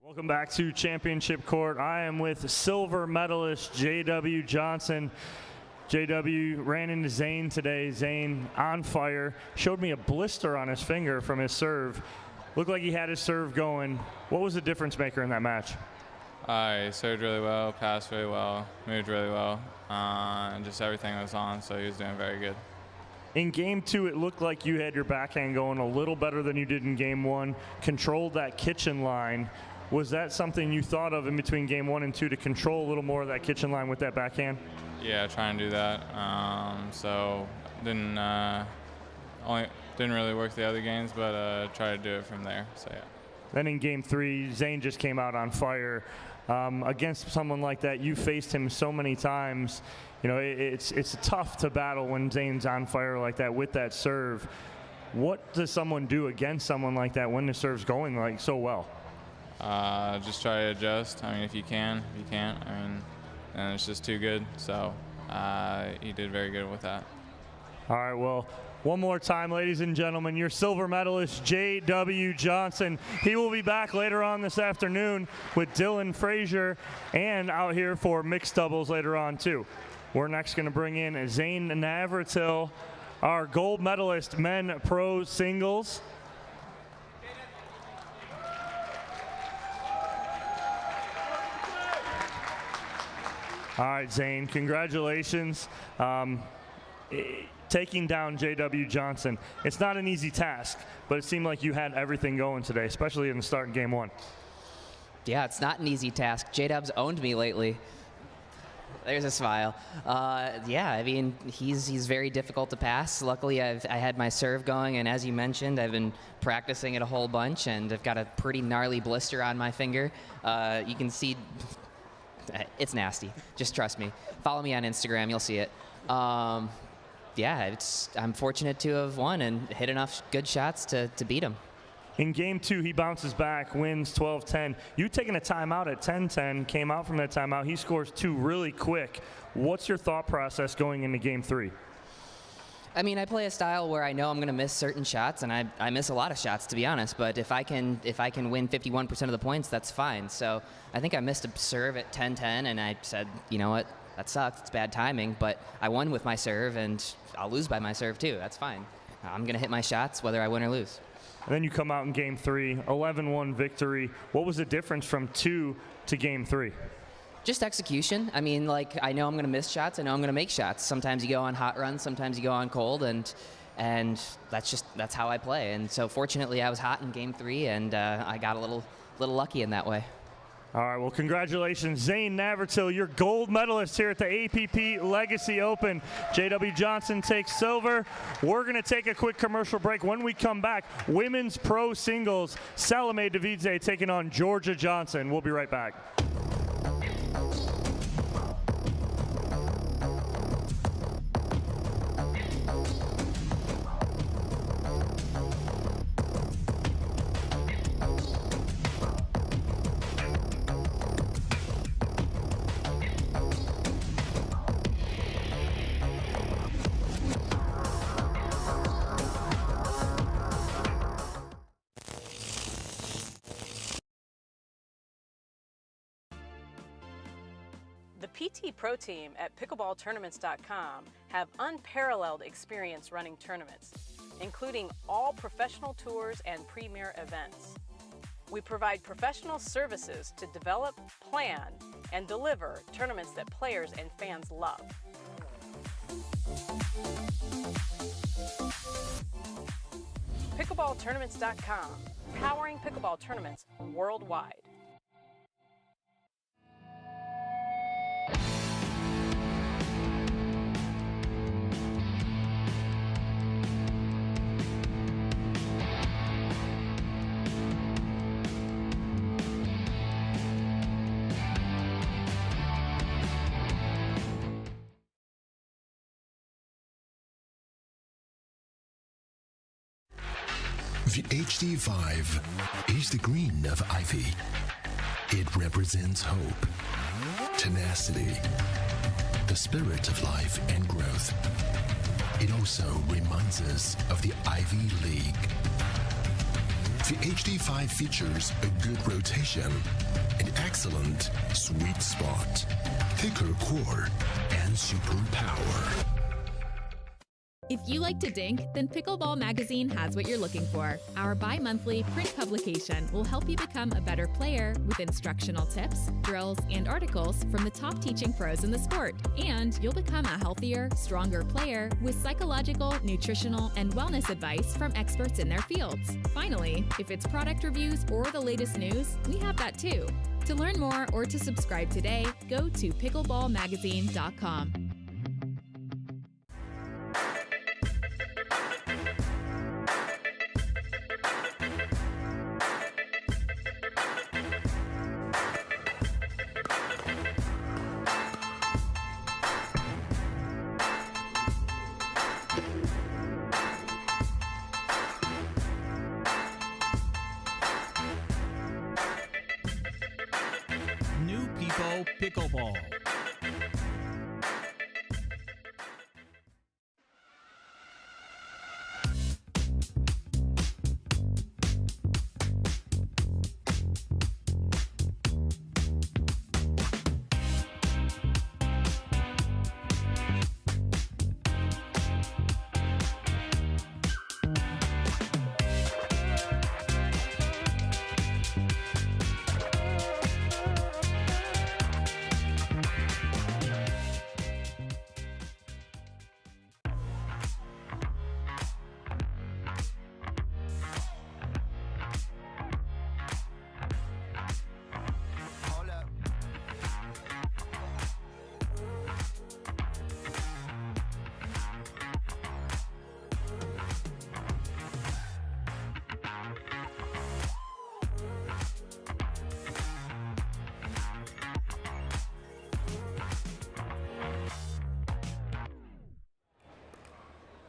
Welcome back to Championship Court. I am with silver medalist J.W. Johnson. J.W. ran into Zane today. Zane on fire. Showed me a blister on his finger from his serve. Looked like he had his serve going. What was the difference maker in that match? He served really well, passed really well, moved really well, and just everything was on, so he was doing very good. In game 2, it looked like you had your backhand going a little better than you did in game 1, controlled that kitchen line. Was that something you thought of in between game 1 and 2 to control a little more of that kitchen line with that backhand? Yeah, trying to do that. So didn't really work the other games, but try to do it from there. So yeah. Then in game 3, Zane just came out on fire. Against someone like that, you faced him so many times. You know, it's tough to battle when Zane's on fire like that with that serve. What does someone do against someone like that when the serve's going like so well? Just try to adjust. I mean, if you can, if you can't. I mean, and it's just too good. So he did very good with that. All right, well, one more time, ladies and gentlemen, your silver medalist, J.W. Johnson. He will be back later on this afternoon with Dylan Frazier and out here for mixed doubles later on, too. We're next going to bring in Zane Navratil, our gold medalist, men pro singles. All right, Zane, congratulations. Taking down J.W. Johnson, it's not an easy task, but it seemed like you had everything going today, especially in the start in game 1. Yeah, it's not an easy task. J-Dub's owned me lately. There's a smile. Yeah, I mean, he's very difficult to pass. Luckily, I had my serve going, and as you mentioned, I've been practicing it a whole bunch, and I've got a pretty gnarly blister on my finger. You can see it's nasty. Just trust me. Follow me on Instagram. You'll see it. Yeah, I'm fortunate to have won and hit enough good shots to beat him. In game 2, he bounces back, wins 12-10. You taking a timeout at 10-10, came out from that timeout. He scores 2 really quick. What's your thought process going into game 3? I mean, I play a style where I know I'm going to miss certain shots, and I miss a lot of shots, to be honest. But if I can win 51% of the points, that's fine. So I think I missed a serve at 10-10, and I said, you know what? That sucks. It's bad timing, but I won with my serve, and I'll lose by my serve too. That's fine. I'm going to hit my shots whether I win or lose. And then you come out in game 3, 11-1 victory. What was the difference from 2 to game 3? Just execution. I mean, like, I know I'm going to miss shots. I know I'm going to make shots. Sometimes you go on hot runs. Sometimes you go on cold, and that's how I play. And so fortunately, I was hot in game 3, and I got a little lucky in that way. All right, well, congratulations, Zane Navratil, your gold medalist here at the APP Legacy Open. J.W. Johnson takes silver. We're going to take a quick commercial break. When we come back, women's pro singles, Salome Davidze taking on Georgia Johnson. We'll be right back. The PT Pro team at pickleballtournaments.com have unparalleled experience running tournaments, including all professional tours and premier events. We provide professional services to develop, plan, and deliver tournaments that players and fans love. Pickleballtournaments.com, powering pickleball tournaments worldwide. The HD Vive is the green of Ivy. It represents hope, tenacity, the spirit of life and growth. It also reminds us of the Ivy League. The HD5 features a good rotation, an excellent sweet spot, thicker core, and super power. If you like to dink, then Pickleball Magazine has what you're looking for. Our bi-monthly print publication will help you become a better player with instructional tips, drills, and articles from the top teaching pros in the sport. And you'll become a healthier, stronger player with psychological, nutritional, and wellness advice from experts in their fields. Finally, if it's product reviews or the latest news, we have that too. To learn more or to subscribe today, go to pickleballmagazine.com. New People Pickleball.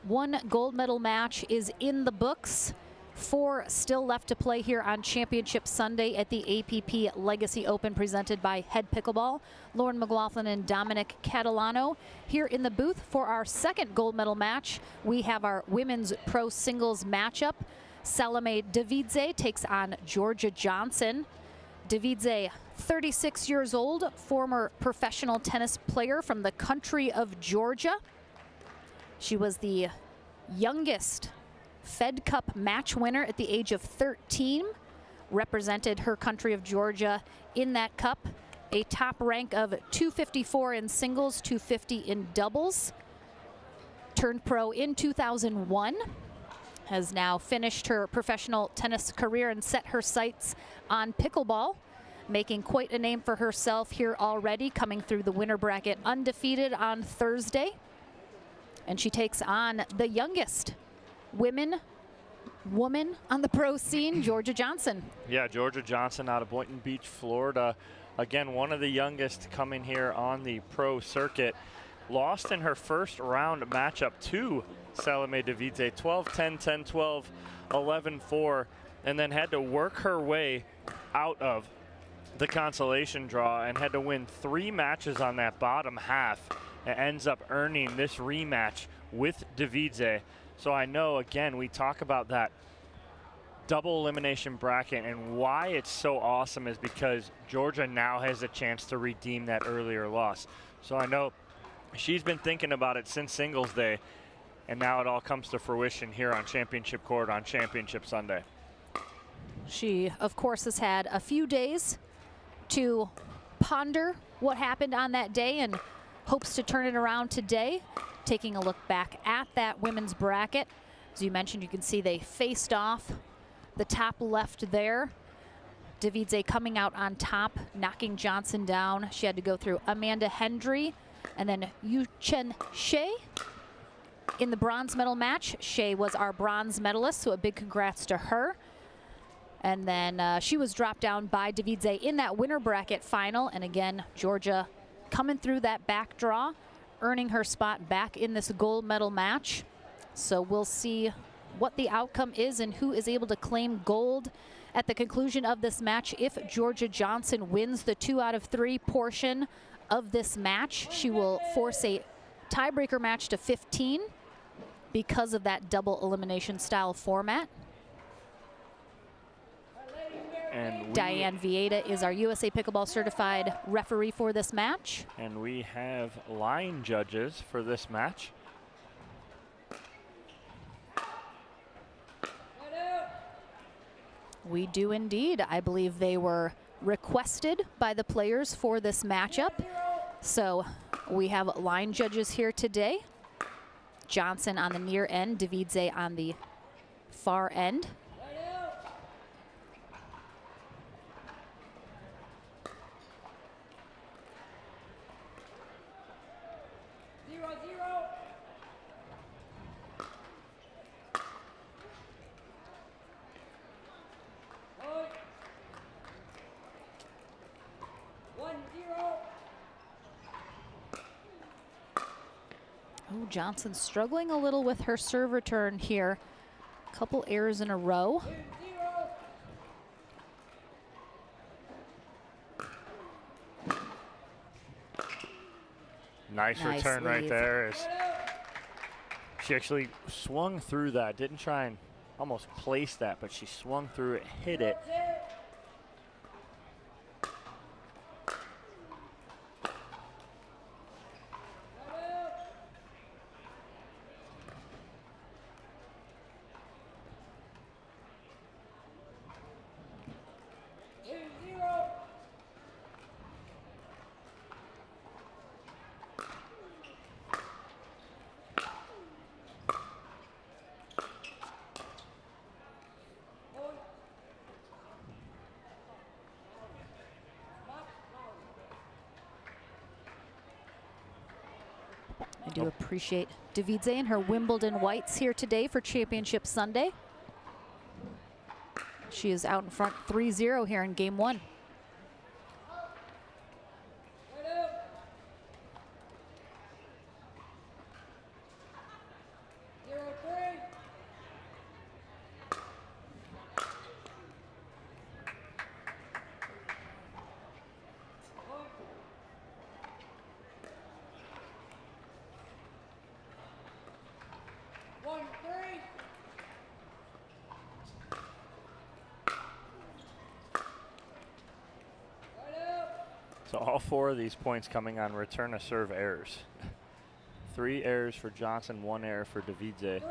One gold medal match is in the books. 4 still left to play here on Championship Sunday at the APP Legacy Open presented by Head Pickleball. Lauren McLaughlin and Dominic Catalano here in the booth for our second gold medal match. We have our women's pro singles matchup. Salome Davidze takes on Georgia Johnson. Davidze, 36 years old, former professional tennis player from the country of Georgia. She was the youngest Fed Cup match winner at the age of 13, represented her country of Georgia in that cup. A top rank of 254 in singles, 250 in doubles. Turned pro in 2001. Has now finished her professional tennis career and set her sights on pickleball, making quite a name for herself here already, coming through the winner bracket undefeated on Thursday. And she takes on the youngest woman on the pro scene, Georgia Johnson. Yeah, Georgia Johnson out of Boynton Beach, Florida. Again, one of the youngest coming here on the pro circuit. Lost in her first round matchup to Salome Davidze, 12-10, 10-12, 11-4, and then had to work her way out of the consolation draw and had to win 3 matches on that bottom half. And ends up earning this rematch with Davidze. So I know, again, we talk about that double elimination bracket, and why it's so awesome is because Georgia now has a chance to redeem that earlier loss. So I know she's been thinking about it since singles day, and now it all comes to fruition here on Championship Court on Championship Sunday. She, of course, has had a few days to ponder what happened on that day and hopes to turn it around today. Taking a look back at that women's bracket. As you mentioned, you can see they faced off the top left there. Davidze coming out on top, knocking Johnson down. She had to go through Amanda Hendry and then Yu-Chen Shea in the bronze medal match. Shea was our bronze medalist, so a big congrats to her. And then she was dropped down by Davidze in that winner bracket final. And again, Georgia coming through that back draw, earning her spot back in this gold medal match. So we'll see what the outcome is and who is able to claim gold at the conclusion of this match. If Georgia Johnson wins the 2 out of 3 portion of this match, she will force a tiebreaker match to 15 because of that double elimination style format. And Diane Vieta is our USA Pickleball certified referee for this match. And we have line judges for this match. We do indeed. I believe they were requested by the players for this matchup. So we have line judges here today. Johnson on the near end, Davidze on the far end. Oh, Johnson struggling a little with her serve return here. Couple errors in a row. Nice return right there. She actually swung through that, didn't try and almost place that, but she swung through it, hit it. I do appreciate Davidze and her Wimbledon whites here today for Championship Sunday. She is out in front 3-0 here in game one. So all 4 of these points coming on return to serve errors. 3 errors for Johnson, 1 error for Davidze.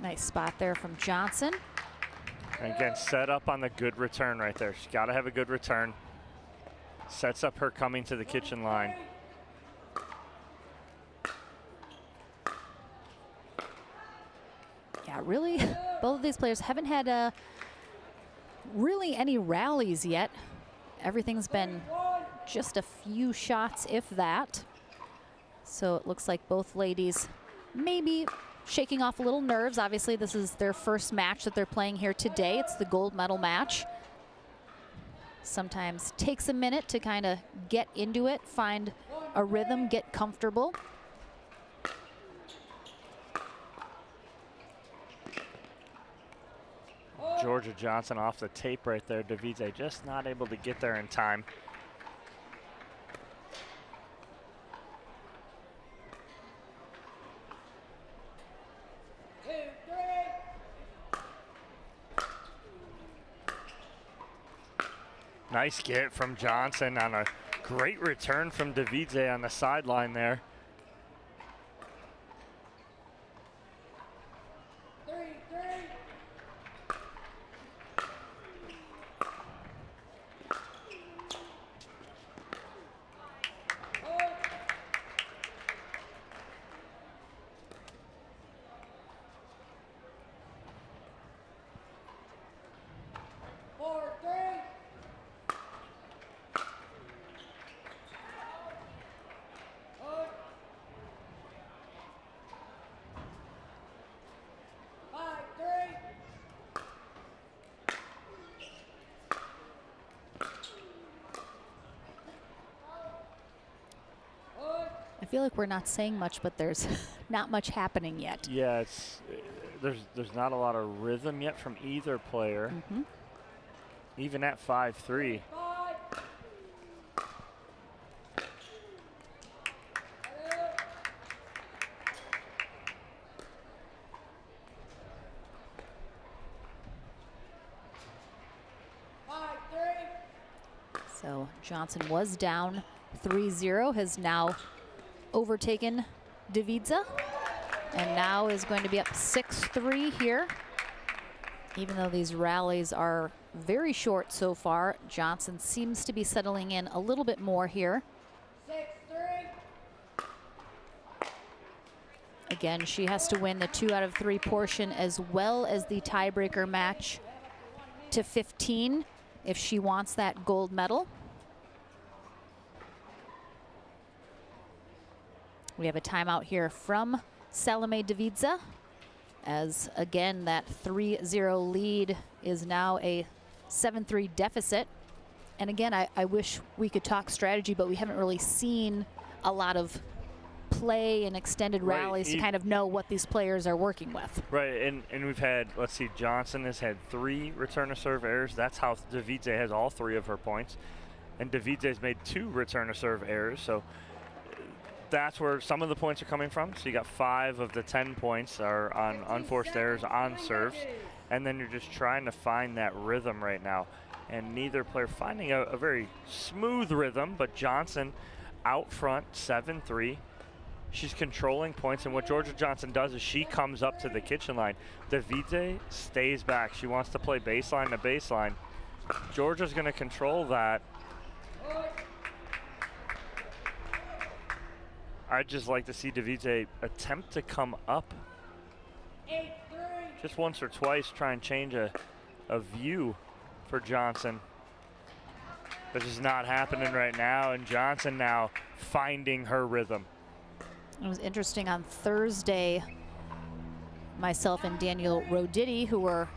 Nice spot there from Johnson. And again, set up on the good return right there. She's got to have a good return. Sets up her coming to the kitchen line. Yeah, really, both of these players haven't had really any rallies yet. Everything's been just a few shots, if that. So it looks like both ladies maybe shaking off a little nerves. Obviously, this is their first match that they're playing here today. It's the gold medal match. Sometimes takes a minute to kind of get into it, find a rhythm, get comfortable. Georgia Johnson off the tape right there. Davidze just not able to get there in time. Nice get from Johnson on a great return from Davidze on the sideline there. I feel like we're not saying much, but there's not much happening yet. Yeah, there's not a lot of rhythm yet from either player. Even at 5-3. So Johnson was down 3-0, has now overtaken Davidza, and now is going to be up 6-3 here. Even though these rallies are very short so far, Johnson seems to be settling in a little bit more here. 6-3. Again, she has to win the 2 out of 3 portion as well as the tiebreaker match to 15 if she wants that gold medal. We have a timeout here from Salome Davidza, as again that 3-0 lead is now a 7-3 deficit. And again, I wish we could talk strategy, but we haven't really seen a lot of play and extended rallies to kind of know what these players are working with. Right, and we've had, let's see, Johnson has had 3 return to serve errors. That's how Davidze has all 3 of her points. And Davidze's made 2 return to serve errors, so that's where some of the points are coming from. So you got 5 of the 10 points are on unforced errors on serves, and then you're just trying to find that rhythm right now. And neither player finding a very smooth rhythm, but Johnson out front 7-3. She's controlling points, and what Georgia Johnson does is she comes up to the kitchen line. Davidze stays back. She wants to play baseline to baseline. Georgia's going to control that. I'd just like to see Davidze attempt to come up 8-3. just once or twice, try and change a view for Johnson. This is not happening right now, and Johnson now finding her rhythm. It was interesting on Thursday, myself and Daniel Roditi, who were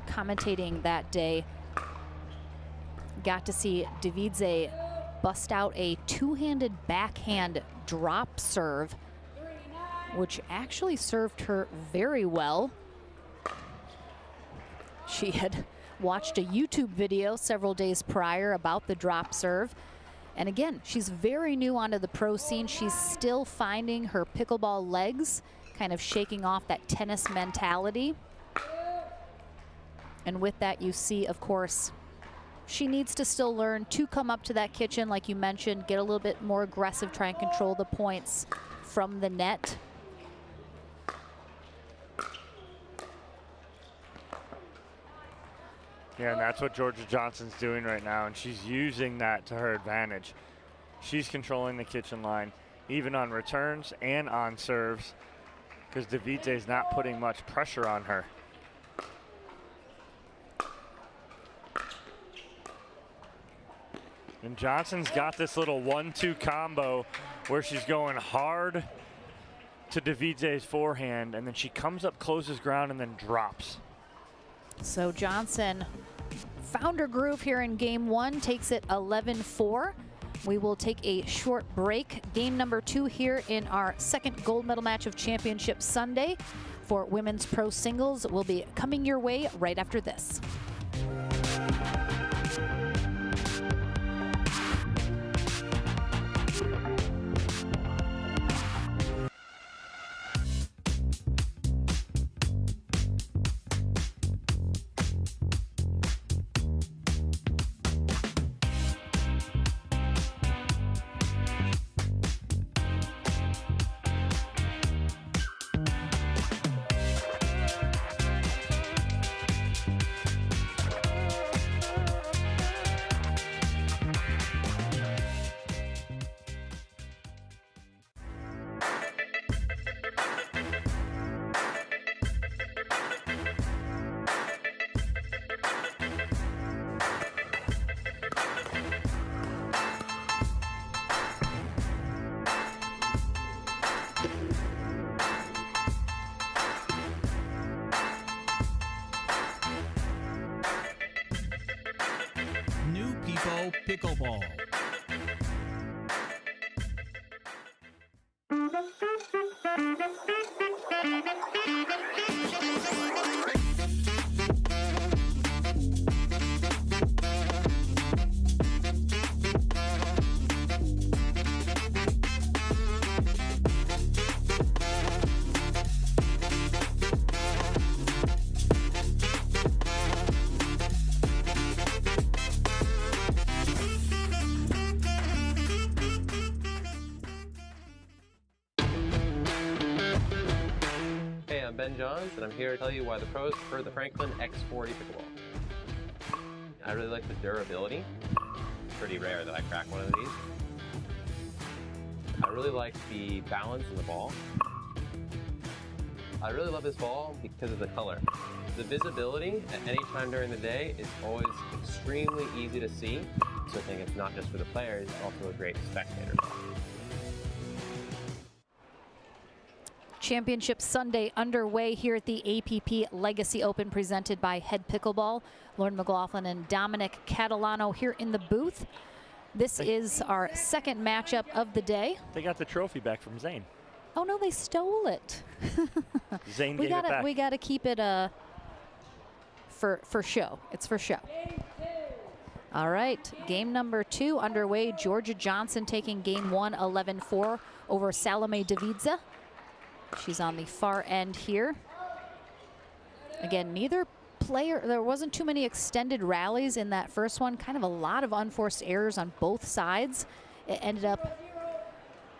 commentating that day, got to see Davidze bust out a 2-handed backhand drop serve, which actually served her very well. She had watched a YouTube video several days prior about the drop serve. And again, she's very new onto the pro scene. She's still finding her pickleball legs, kind of shaking off that tennis mentality. And with that, you see, of course, she needs to still learn to come up to that kitchen, like you mentioned, get a little bit more aggressive, try and control the points from the net. Yeah, and that's what Georgia Johnson's doing right now, and she's using that to her advantage. She's controlling the kitchen line, even on returns and on serves, because Davidze's not putting much pressure on her. And Johnson's got this little 1-2 combo where she's going hard to Davidze's forehand, and then she comes up, closes ground, and then drops. So Johnson found her groove here in game 1, takes it 11-4. We will take a short break. Game number 2 here in our second gold medal match of Championship Sunday for women's pro singles will be coming your way right after this. Pickleball. Ben Johns, and I'm here to tell you why the pros prefer the Franklin X40 pickleball. I really like the durability. It's pretty rare that I crack one of these. I really like the balance in the ball. I really love this ball because of the color. The visibility at any time during the day is always extremely easy to see. So I think it's not just for the players, it's also a great spectator ball. Championship Sunday underway here at the APP Legacy Open, presented by Head Pickleball. Lauren McLaughlin and Dominic Catalano here in the booth. This is our second matchup of the day. They got the trophy back from Zane. Oh no, they stole it. Zane gave it back. We gotta keep it for show. It's for show. All right, game number 2 underway. Georgia Johnson taking game 1, 11-4 over Salome Davidze. She's on the far end here. Again, neither player, there wasn't too many extended rallies in that first one. Kind of a lot of unforced errors on both sides. It ended up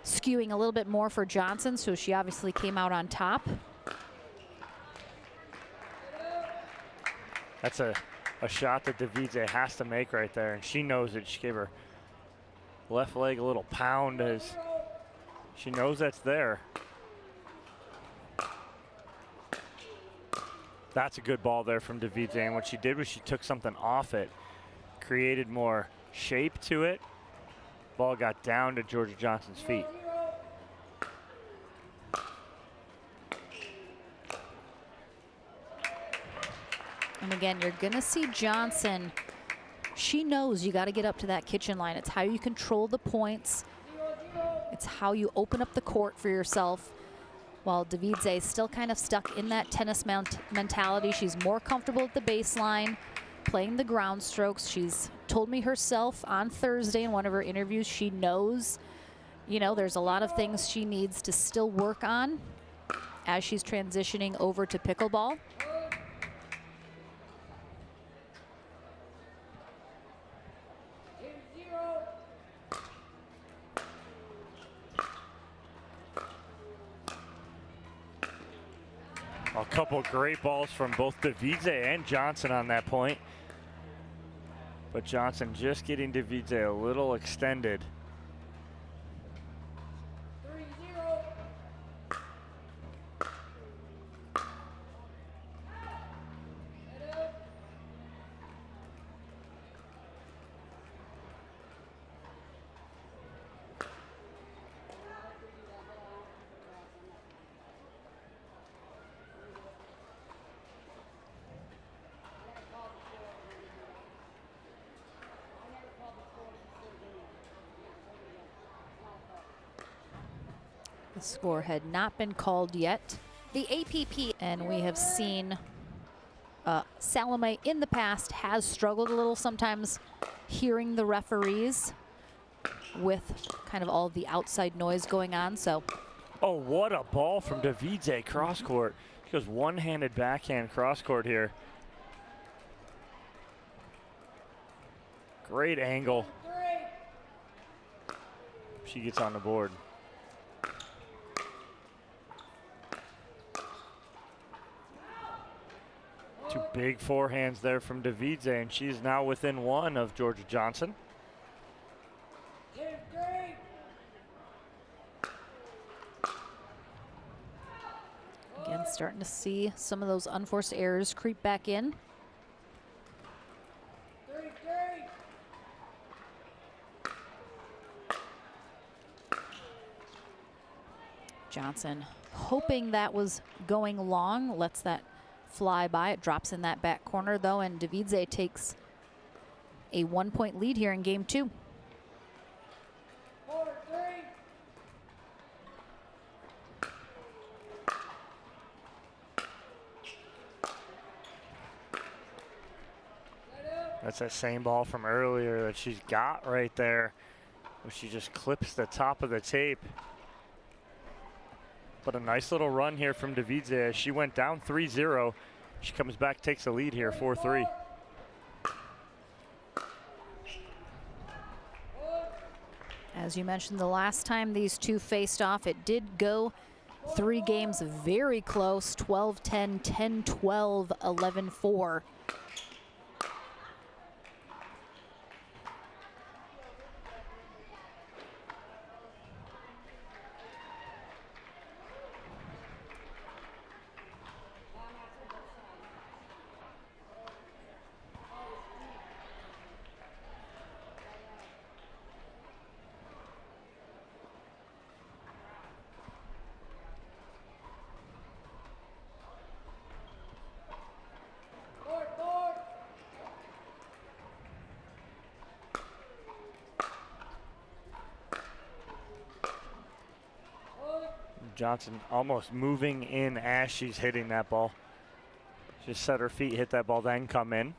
skewing a little bit more for Johnson, so she obviously came out on top. That's a shot that Davidze has to make right there, and she knows it. She gave her left leg a little pound as she knows that's there. That's a good ball there from Davidze, and what she did was she took something off it, created more shape to it. Ball got down to Georgia Johnson's feet. And again, you're gonna see Johnson, she knows you gotta get up to that kitchen line. It's how you control the points. It's how you open up the court for yourself. While Davidze is still kind of stuck in that tennis mentality. She's more comfortable at the baseline, playing the ground strokes. She's told me herself on Thursday in one of her interviews, she knows, you know, there's a lot of things she needs to still work on as she's transitioning over to pickleball. A couple great balls from both Davidze and Johnson on that point. But Johnson just getting Davidze a little extended. The score had not been called yet. The APP, and we have seen Salome in the past has struggled a little sometimes hearing the referees with kind of all the outside noise going on. So, oh, what a ball from Davidze cross court. She goes one-handed backhand cross court here. Great angle. She gets on the board. Two big forehands there from Davidze, and she's now within one of Georgia Johnson. Again, starting to see some of those unforced errors creep back in. Johnson hoping that was going long, lets that fly by. It drops in that back corner though, and Davidze takes a 1-point lead here in game 2. That's that same ball from earlier that she's got right there, where she just clips the top of the tape. But a nice little run here from Davidze as she went down 3-0. She comes back, takes a lead here, 4-3. As you mentioned, the last time these two faced off, it did go 3 games very close, 12-10, 10-12, 11-4. Johnson almost moving in as she's hitting that ball. Just set her feet, hit that ball, then come in.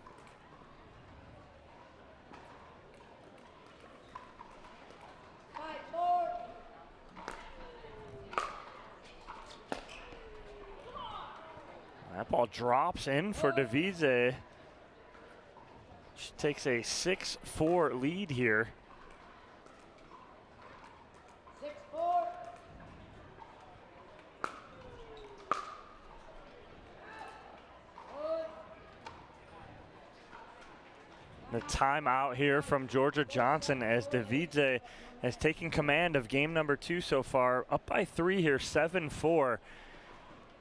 That ball drops in for Davidze. She takes a 6-4 lead here. The timeout here from Georgia Johnson as Davidze has taken command of game number 2 so far. Up by 3 here, 7-4.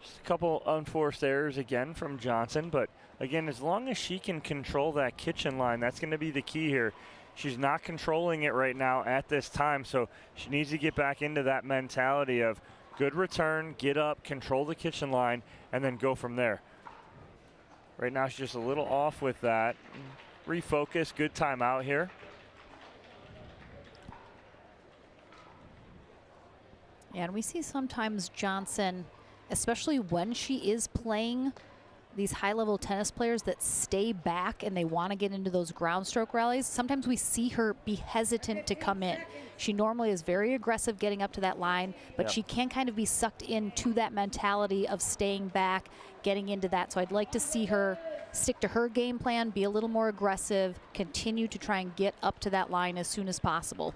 Just a couple unforced errors again from Johnson, but again, as long as she can control that kitchen line, that's going to be the key here. She's not controlling it right now at this time, so she needs to get back into that mentality of good return, get up, control the kitchen line, and then go from there. Right now, she's just a little off with that. Refocus, good timeout here. Yeah, and we see sometimes Johnson, especially when she is playing these high-level tennis players that stay back and they want to get into those ground stroke rallies, sometimes we see her be hesitant to come in. She normally is very aggressive getting up to that line, but she can kind of be sucked into that mentality of staying back, getting into that. So I'd like to see her stick to her game plan, be a little more aggressive, continue to try and get up to that line as soon as possible.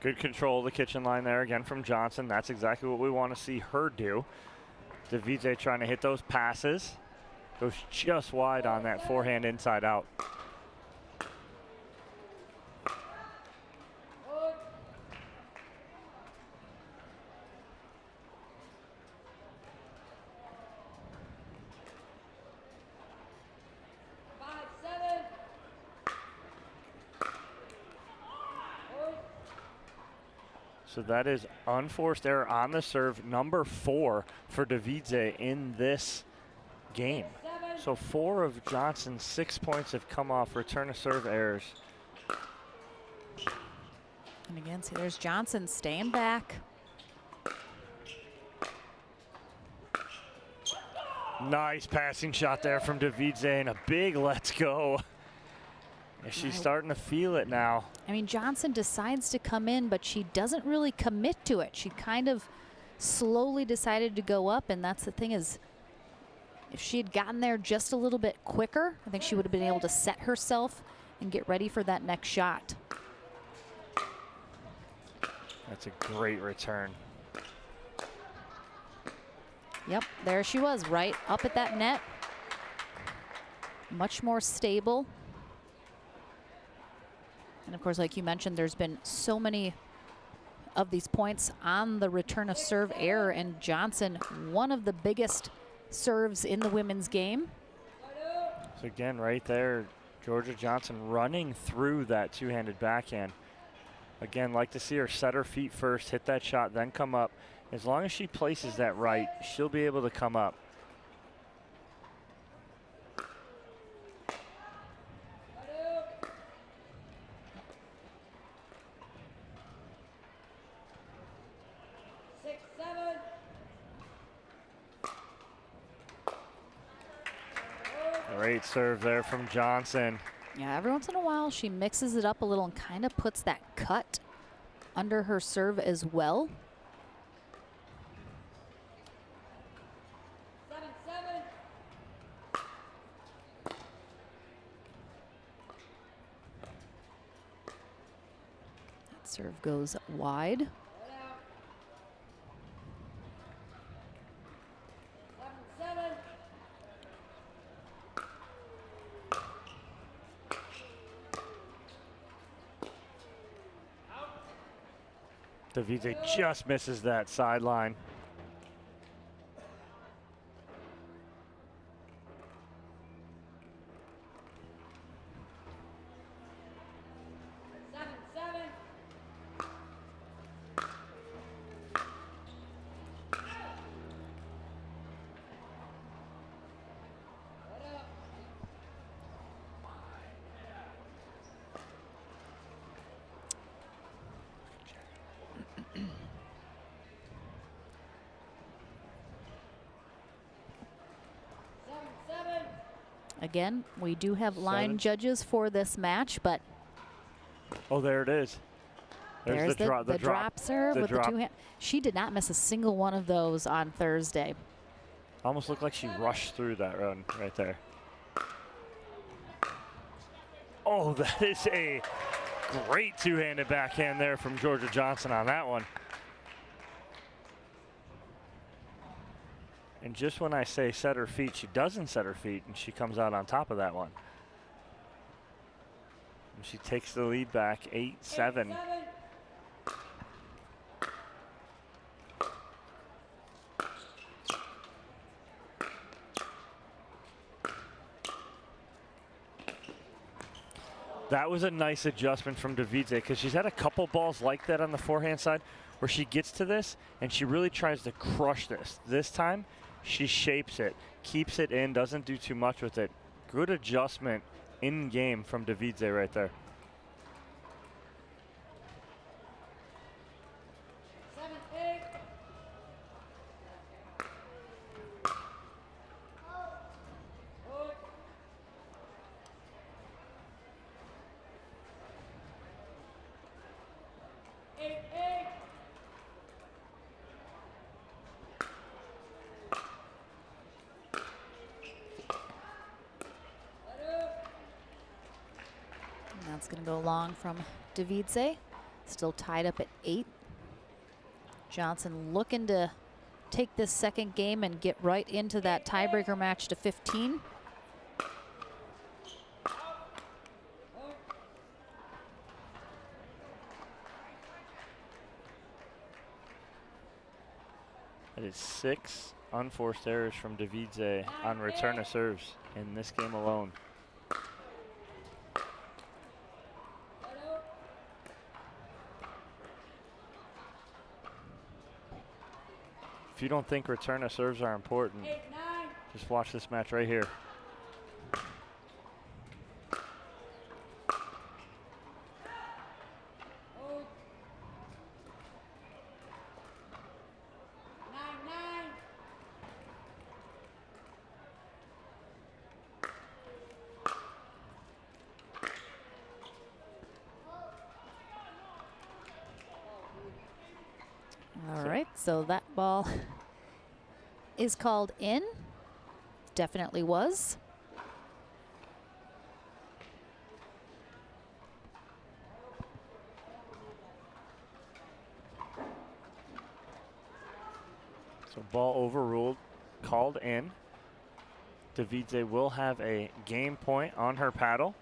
Good control of the kitchen line there again from Johnson. That's exactly what we want to see her do. Davidze trying to hit those passes. Goes just wide on that forehand inside out. So that is unforced error on the serve, number 4 for Davidze in this game. So 4 of Johnson's 6 points have come off return to serve errors. And again, see, there's Johnson staying back. Nice passing shot there from Davidze and a big let's go. She's starting to feel it now. I mean, Johnson decides to come in, but she doesn't really commit to it. She kind of slowly decided to go up, and that's the thing is, if she had gotten there just a little bit quicker, I think she would have been able to set herself and get ready for that next shot. That's a great return. Yep, there she was, right up at that net. Much more stable. And of course, like you mentioned, there's been so many of these points on the return of serve error, and Johnson, one of the biggest serves in the women's game. So again, right there, Georgia Johnson running through that two-handed backhand. Again, like to see her set her feet first, hit that shot, then come up. As long as she places that right, she'll be able to come up. Great serve there from Johnson. Yeah, every once in a while she mixes it up a little and kind of puts that cut under her serve as well. Serve goes wide. Davidze just misses that sideline. Again, we do have line 7. judges for this match, but Oh, there it is. there's the drop serve with the two hand. She did not miss a single one of those on Thursday. Almost looked like she rushed through that run right there. Oh, that is a great two-handed backhand there from Georgia Johnson on that one. And just when I say set her feet, she doesn't set her feet, and she comes out on top of that one. And she takes the lead back 8-7. That was a nice adjustment from Davidze because she's had a couple balls like that on the forehand side where she gets to this and she really tries to crush this. This time, she shapes it, keeps it in, doesn't do too much with it. Good adjustment in game from Davidze right there. That's going to go long from Davidze. Still tied up at 8. Johnson looking to take this second game and get right into that tiebreaker match to 15. That is 6 unforced errors from Davidze on return of serves in this game alone. If you don't think return of serves are important, just watch this match right here. All right, so that ball is called in. Definitely was. So ball overruled, called in. Davidze will have a game point on her paddle.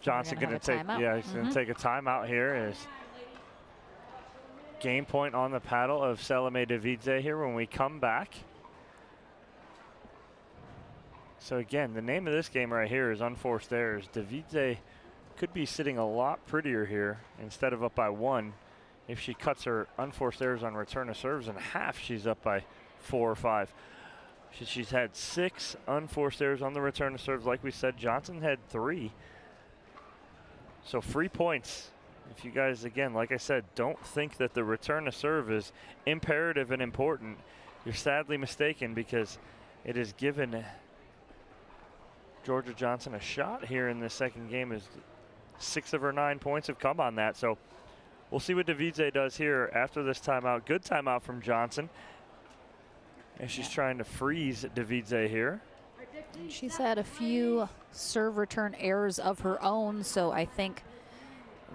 Johnson going to take, he's going to take a timeout here. Is game point on the paddle of Salome Davidze here when we come back. So again, the name of this game right here is unforced errors. Davidze could be sitting a lot prettier here instead of up by 1. If she cuts her unforced errors on return of serves in half, she's up by 4 or 5. She's had 6 unforced errors on the return of serves. Like we said, Johnson had 3. So free points. If you guys, again, like I said, don't think that the return to serve is imperative and important, you're sadly mistaken, because it has given Georgia Johnson a shot here in this second game. As 6 of her 9 points have come on that. So we'll see what Davidze does here after this timeout. Good timeout from Johnson. And she's trying to freeze Davidze here. She's had a few serve return errors of her own, so I think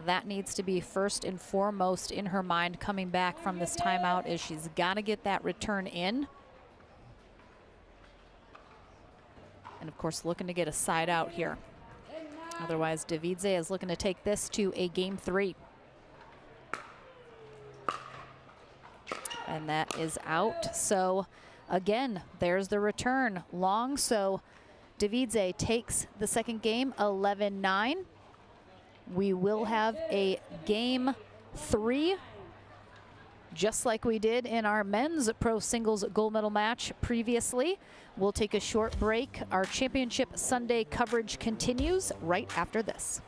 that needs to be first and foremost in her mind coming back from this timeout, is she's got to get that return in. And of course, looking to get a side out here. Otherwise, Davidze is looking to take this to a game 3. And that is out. So again, there's the return long. So Davidze takes the second game 11-9. We will have a game 3, just like we did in our men's pro singles gold medal match previously. We'll take a short break. Our Championship Sunday coverage continues right after this.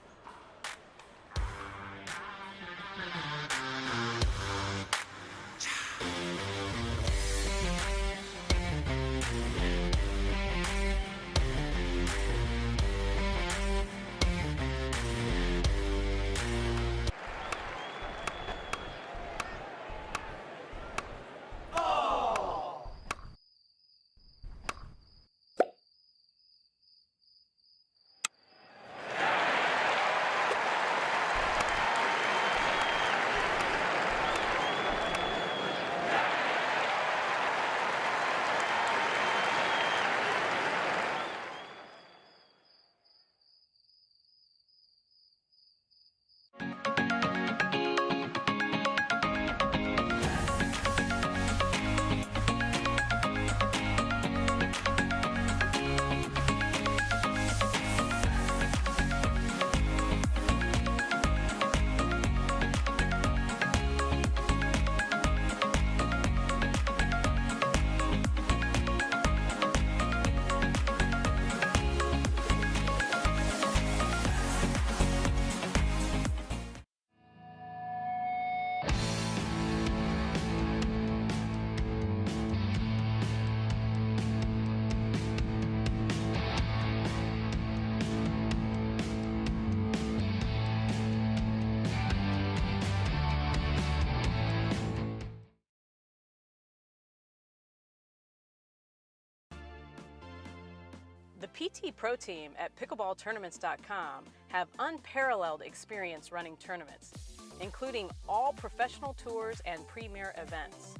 The PT Pro team at pickleballtournaments.com have unparalleled experience running tournaments, including all professional tours and premier events.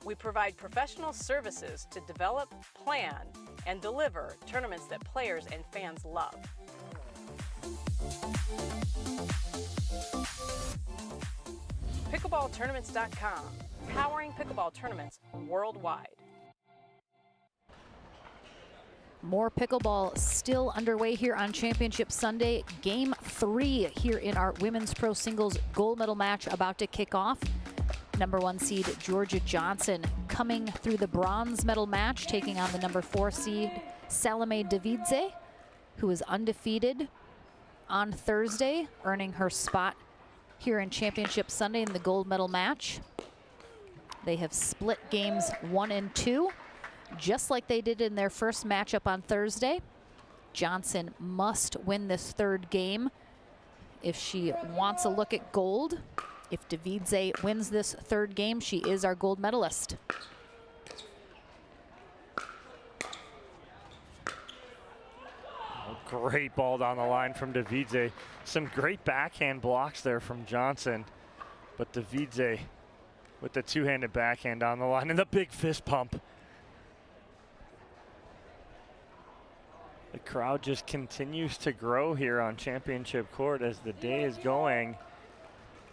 We provide professional services to develop, plan, and deliver tournaments that players and fans love. Pickleballtournaments.com, powering pickleball tournaments worldwide. More pickleball still underway here on Championship Sunday. Game 3 here in our women's pro singles gold medal match about to kick off. Number 1 seed Georgia Johnson coming through the bronze medal match, taking on the number 4 seed Salome Davidze, who is undefeated on Thursday, earning her spot here in Championship Sunday in the gold medal match. They have split games 1 and 2. Just like they did in their first matchup on Thursday. Johnson must win this third game if she wants a look at gold. If Davidze wins this third game, she is our gold medalist. Great ball down the line from Davidze. Some great backhand blocks there from Johnson. But Davidze with the two-handed backhand down the line and the big fist pump. The crowd just continues to grow here on Championship Court as the day is going.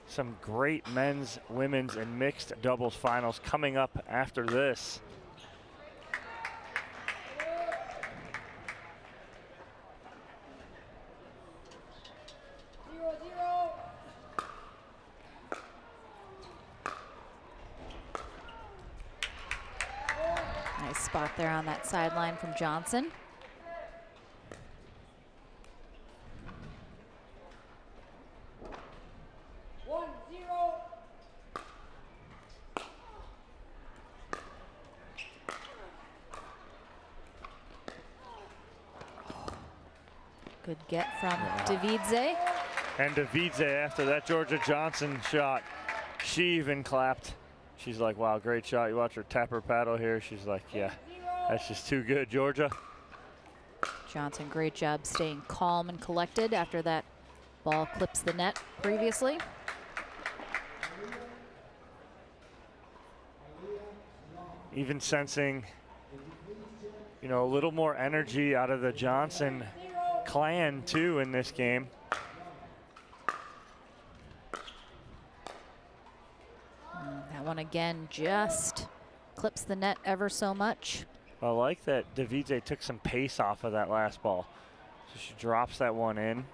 Some great men's, women's, and mixed doubles finals coming up after this. Nice spot there on that sideline from Johnson. Good get from Davidze. And Davidze, after that Georgia Johnson shot, she even clapped. She's like, wow, great shot. You watch her tap her paddle here. She's like, yeah, that's just too good, Georgia. Johnson, great job staying calm and collected after that ball clips the net previously. Even sensing, you know, a little more energy out of the Johnson clan too in this game. That one again just clips the net ever so much. I like that Davidze took some pace off of that last ball. So she drops that one in.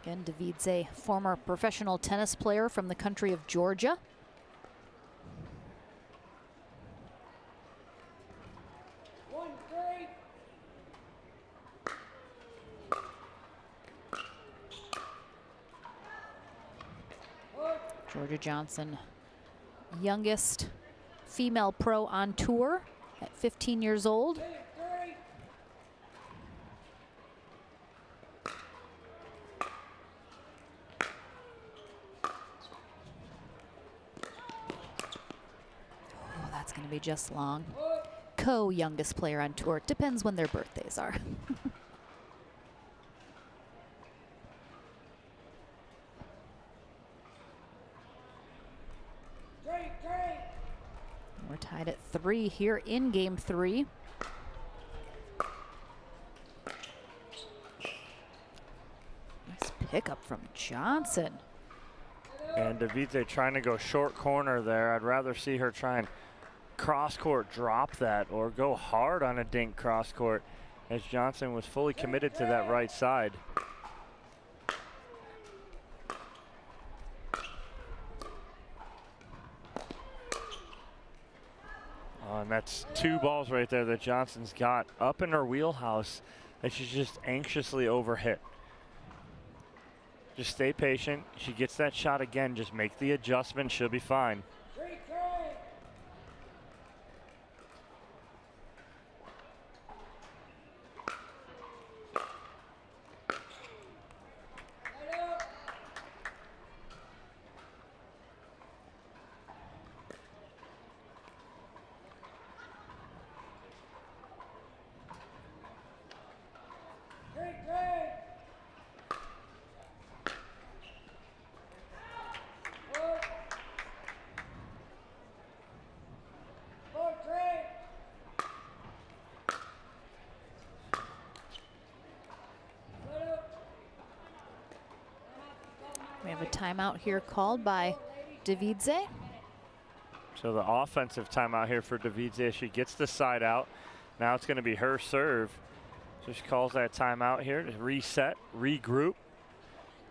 Again, Davidze, former professional tennis player from the country of Georgia. Georgia Johnson, youngest female pro on tour at 15 years old. That's going to be just long. Co-youngest player on tour. It depends when their birthdays are. We're tied at 3 here in game 3. Nice pickup from Johnson. And Davidze trying to go short corner there. I'd rather see her try and cross-court drop that or go hard on a dink cross-court, as Johnson was fully committed to that right side. Oh, and that's 2 balls right there that Johnson's got up in her wheelhouse that she's just anxiously overhit. Just stay patient. She gets that shot again. Just make the adjustment. She'll be fine. We have a timeout here called by Davidze. So the offensive timeout here for Davidze. She gets the side out. Now it's going to be her serve. So she calls that timeout here to reset, regroup.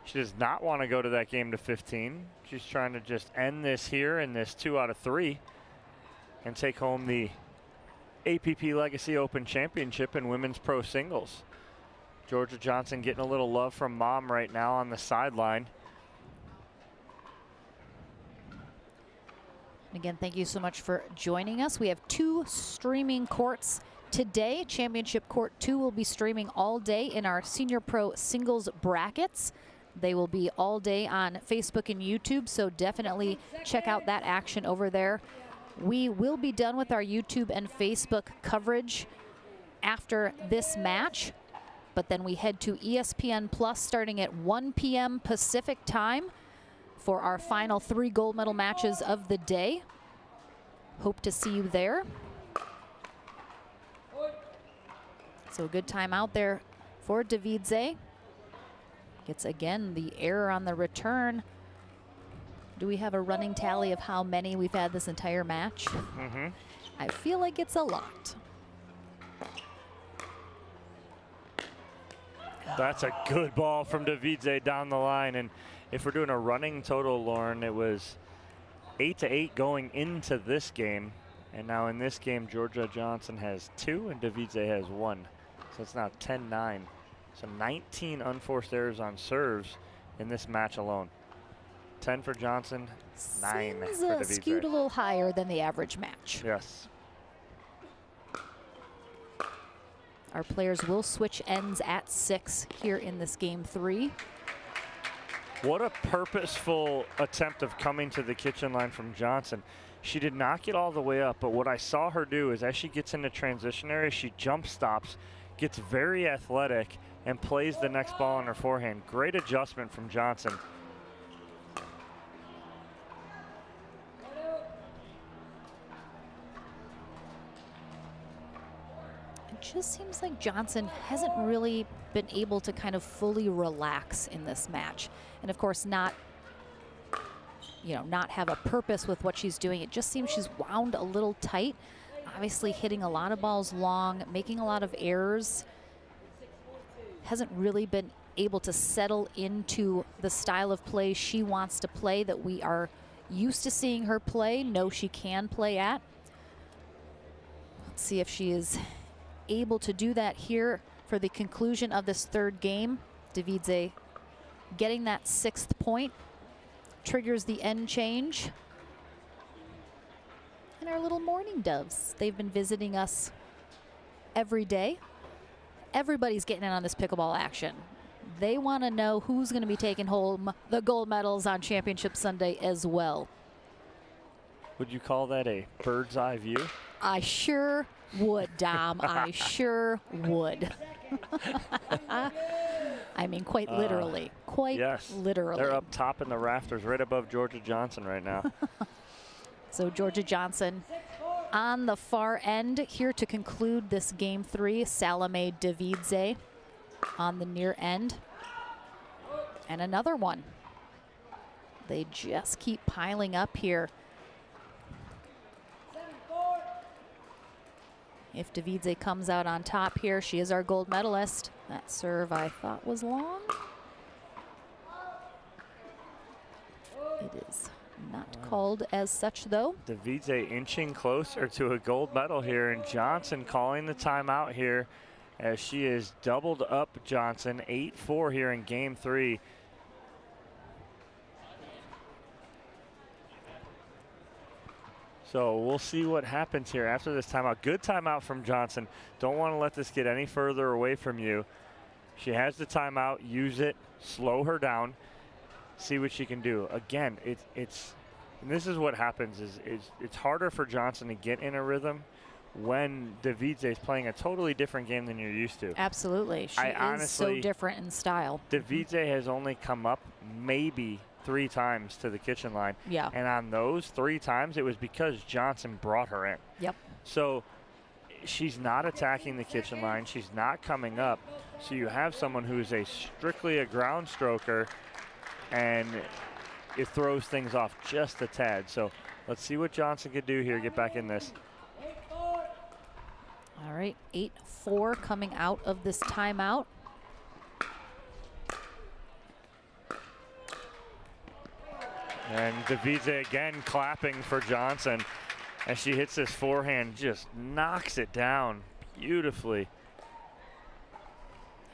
She does not want to go to that game to 15. She's trying to just end this here in this 2 out of 3 and take home the APP Legacy Open Championship in women's pro singles. Georgia Johnson getting a little love from mom right now on the sideline. Again, thank you so much for joining us. We have 2 streaming courts today. Championship Court 2 will be streaming all day in our Senior Pro Singles brackets. They will be all day on Facebook and YouTube, so definitely check out that action over there. We will be done with our YouTube and Facebook coverage after this match, but then we head to ESPN Plus starting at 1 p.m. Pacific time for our final 3 gold medal matches of the day. Hope to see you there. So a good time out there for Davidze. Gets again the error on the return. Do we have a running tally of how many we've had this entire match? Mm-hmm. I feel like it's a lot. That's a good ball from Davidze down the line. And if we're doing a running total, Lauren, it was 8-8 going into this game. And now in this game, Georgia Johnson has 2 and Davidze has 1. So it's now 10-9. So 19 unforced errors on serves in this match alone. 10 for Johnson, 9 for Davidze. Skewed a little higher than the average match. Yes. Our players will switch ends at 6 here in this game 3. What a purposeful attempt of coming to the kitchen line from Johnson. She did not get all the way up, but what I saw her do is as she gets into transition area, she jump stops, gets very athletic, and plays the next ball on her forehand. Great adjustment from Johnson. It just seems like Johnson hasn't really been able to kind of fully relax in this match. And of course not have a purpose with what she's doing. It just seems she's wound a little tight. Obviously hitting a lot of balls long, making a lot of errors. Hasn't really been able to settle into the style of play she wants to play that we are used to seeing her play, know she can play at. Let's see if she is able to do that here for the conclusion of this 3rd game. Davidze getting that 6th point triggers the end change. And our little morning doves, they've been visiting us every day. Everybody's getting in on this pickleball action. They want to know who's going to be taking home the gold medals on Championship Sunday as well. Would you call that a bird's eye view? I sure would, Dom. I sure would. I mean, quite literally. Quite literally. They're up top in the rafters right above Georgia Johnson right now. So Georgia Johnson on the far end here to conclude this game 3. Salome Davidze on the near end. And another one. They just keep piling up here. If Davidze comes out on top here, she is our gold medalist. That serve I thought was long. It is not called as such though. Davidze inching closer to a gold medal here, and Johnson calling the timeout here as she is doubled up Johnson. 8-4 here in game 3. So we'll see what happens here after this timeout. Good timeout from Johnson. Don't want to let this get any further away from you. She has the timeout. Use it. Slow her down. See what she can do. Again, and this is what happens is it's harder for Johnson to get in a rhythm when Davidze is playing a totally different game than you're used to. Absolutely. She is so different in style. Davidze has only come up maybe 3 times to the kitchen line. Yeah. And on those 3 times, it was because Johnson brought her in. Yep. So she's not attacking the kitchen line. She's not coming up. So you have someone who's strictly a ground stroker, and it throws things off just a tad. So let's see what Johnson could do here, get back in this. All right, 8-4 coming out of this timeout. And Davidze again clapping for Johnson as she hits this forehand, just knocks it down beautifully.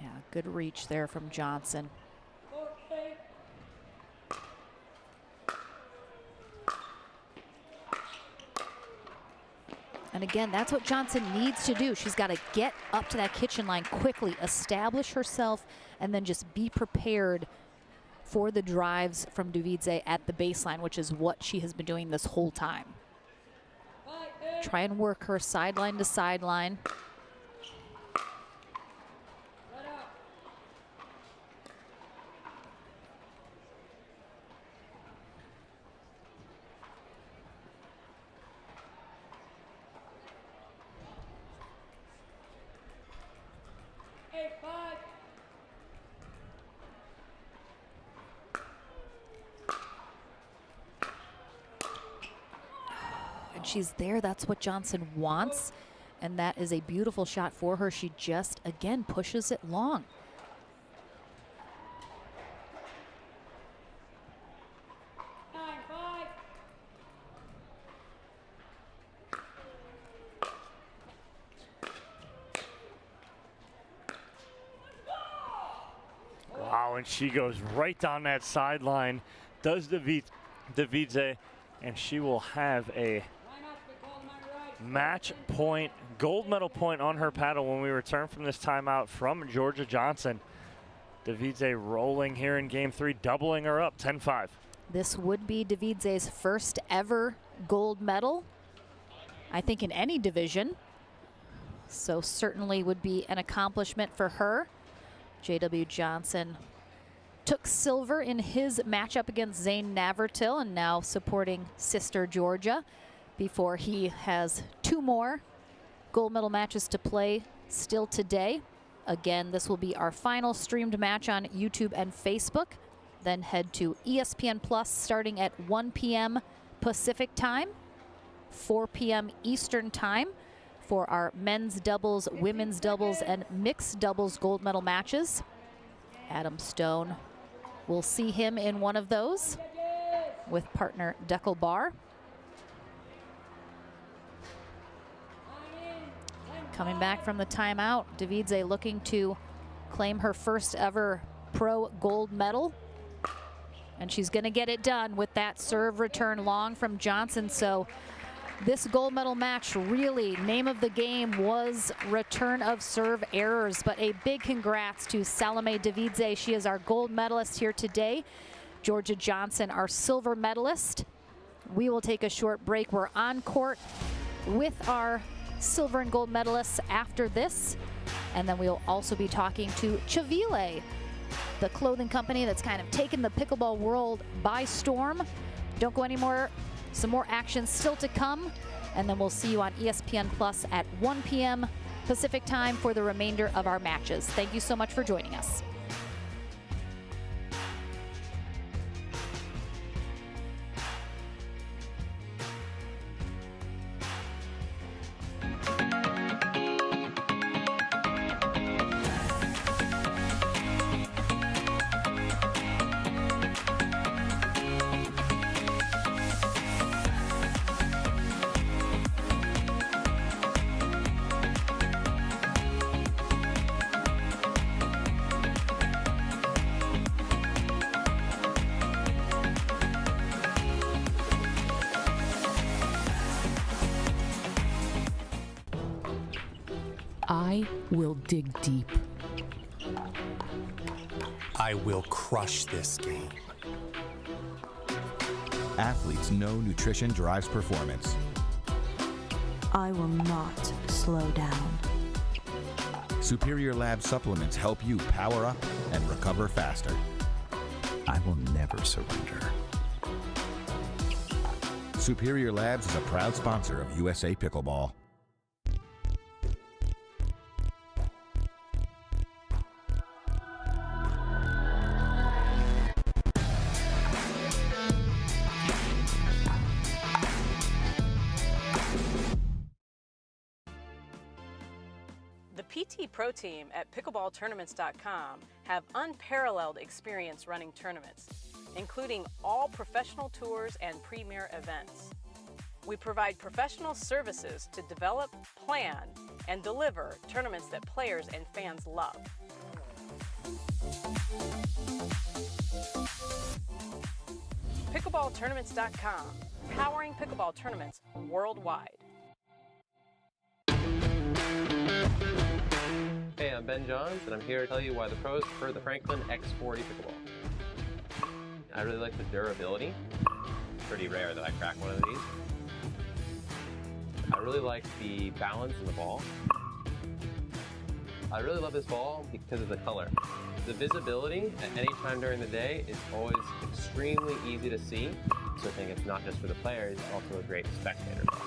Yeah, good reach there from Johnson. And again, that's what Johnson needs to do. She's got to get up to that kitchen line quickly, establish herself, and then just be prepared for the drives from Davidze at the baseline, which is what she has been doing this whole time. Try and work her sideline to sideline. She's there. That's what Johnson wants, and that is a beautiful shot for her. She just again pushes it long. Wow, and she goes right down that sideline, does Davidze, and she will have a match point, gold medal point on her paddle when we return from this timeout from Georgia Johnson. Davidze rolling here in game 3, doubling her up, 10-5. This would be Davidze's first ever gold medal, I think, in any division. So certainly would be an accomplishment for her. J.W. Johnson took silver in his matchup against Zane Navratil and now supporting sister Georgia before he has 2 more gold medal matches to play still today. Again, this will be our final streamed match on YouTube and Facebook. Then head to ESPN Plus starting at 1 p.m. Pacific time, 4 p.m. Eastern time for our men's doubles, women's doubles, and mixed doubles gold medal matches. Adam Stone, we'll see him in one of those with partner Deckel Bar. Coming back from the timeout, Davidze looking to claim her first ever pro gold medal. And she's gonna get it done with that serve return long from Johnson. So this gold medal match, really, name of the game was return of serve errors. But a big congrats to Salome Davidze. She is our gold medalist here today. Georgia Johnson, our silver medalist. We will take a short break. We're on court with our silver and gold medalists after this. And then we'll also be talking to Chavile, the clothing company that's kind of taken the pickleball world by storm. Don't go anymore. Some more action still to come. And then we'll see you on ESPN Plus at 1 p.m. Pacific time for the remainder of our matches. Thank you so much for joining us. I will dig deep. I will crush this game. Athletes know nutrition drives performance. I will not slow down. Superior Lab supplements help you power up and recover faster. I will never surrender. Superior Labs is a proud sponsor of USA Pickleball. The PT Pro Team at pickleballtournaments.com have unparalleled experience running tournaments, including all professional tours and premier events. We provide professional services to develop, plan, and deliver tournaments that players and fans love. Pickleballtournaments.com, powering pickleball tournaments worldwide. Hey, I'm Ben Johns, and I'm here to tell you why the pros prefer the Franklin X40 pickleball. I really like the durability. It's pretty rare that I crack one of these. I really like the balance in the ball. I really love this ball because of the color. The visibility at any time during the day is always extremely easy to see, so I think it's not just for the players, it's also a great spectator ball.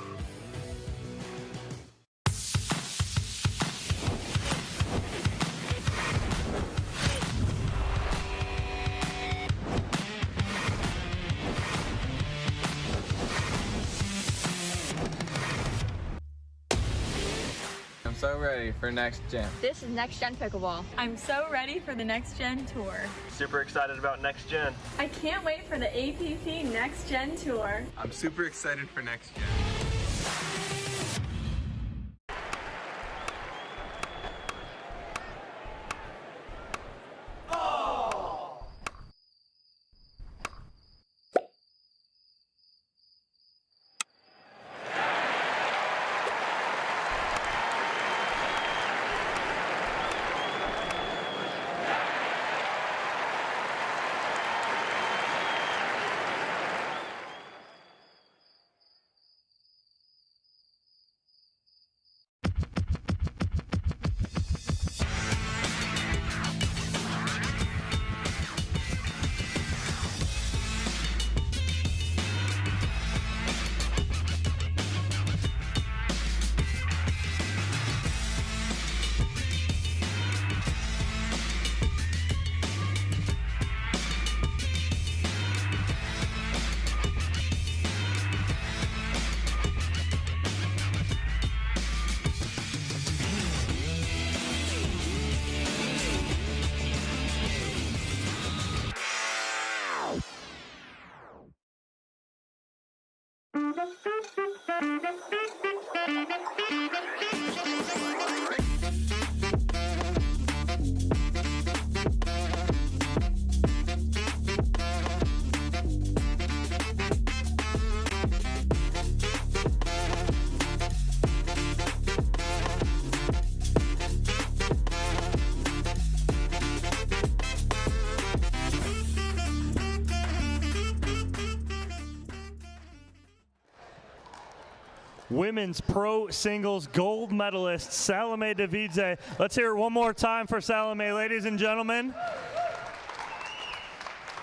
I'm so ready for next gen. This is Next Gen Pickleball. I'm so ready for the Next Gen Tour. Super excited about next gen. I can't wait for the APP Next Gen Tour. I'm super excited for next gen. Women's pro singles gold medalist Salome Davidze. Let's hear it one more time for Salome, ladies and gentlemen.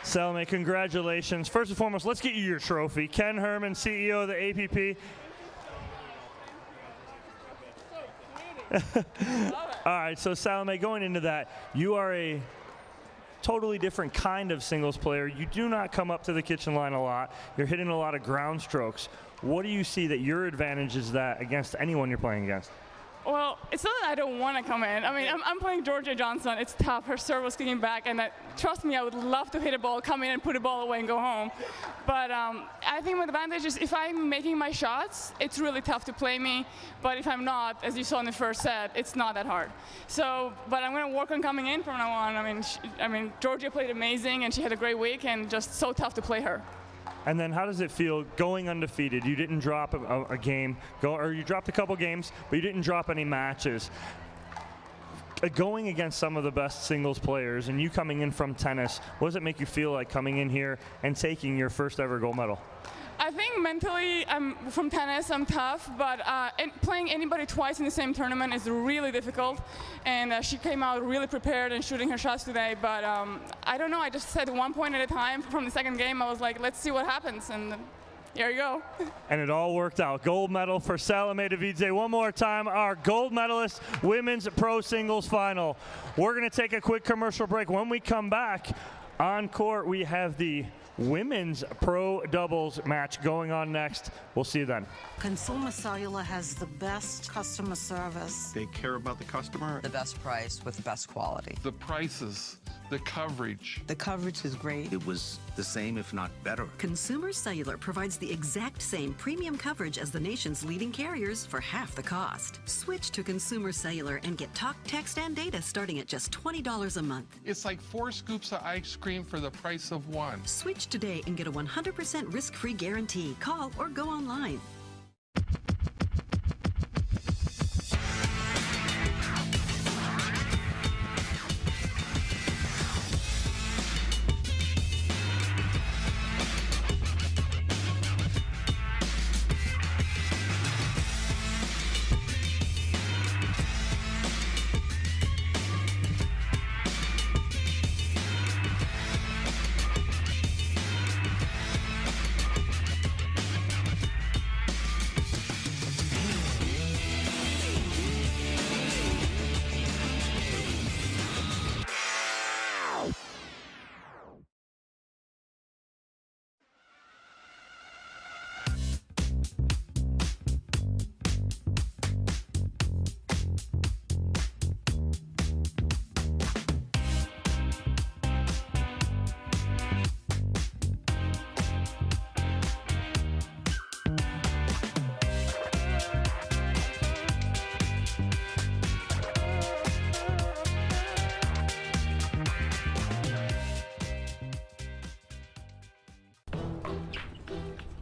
Salome, congratulations. First and foremost, let's get you your trophy. Ken Herman, CEO of the APP. All right, so Salome, going into that, you are a totally different kind of singles player. You do not come up to the kitchen line a lot. You're hitting a lot of ground strokes. What do you see that your advantage is that against anyone you're playing against? Well, it's not that I don't want to come in. I mean, I'm playing Georgia Johnson. It's tough. Her serve was kicking back, and trust me, I would love to hit a ball, come in and put a ball away and go home. But I think my advantage is if I'm making my shots, it's really tough to play me. But if I'm not, as you saw in the first set, it's not that hard. So, but I'm going to work on coming in from now on. I mean, Georgia played amazing, and she had a great week, and just so tough to play her. And then how does it feel going undefeated? You didn't drop a game, or you dropped a couple games, but you didn't drop any matches. Going against some of the best singles players and you coming in from tennis, what does it make you feel like coming in here and taking your first ever gold medal? I think mentally, from tennis, I'm tough, but playing anybody twice in the same tournament is really difficult. And she came out really prepared and shooting her shots today, but I don't know, I just said 1 point at a time. From the second game, I was like, let's see what happens, and here you go. And it all worked out. Gold medal for Salome Davidze. One more time, our gold medalist women's pro singles final. We're gonna take a quick commercial break. When we come back, on court, we have the women's pro doubles match going on next. We'll see you then. Consumer Cellular has the best customer service. They care about the customer. The best price with best quality. The prices, the coverage. The coverage is great. It was the same, if not better. Consumer Cellular provides the exact same premium coverage as the nation's leading carriers for half the cost. Switch to Consumer Cellular and get talk, text, and data starting at just $20 a month. It's like 4 scoops of ice cream for the price of 1. Switch today and get a 100% risk-free guarantee. Call or go online.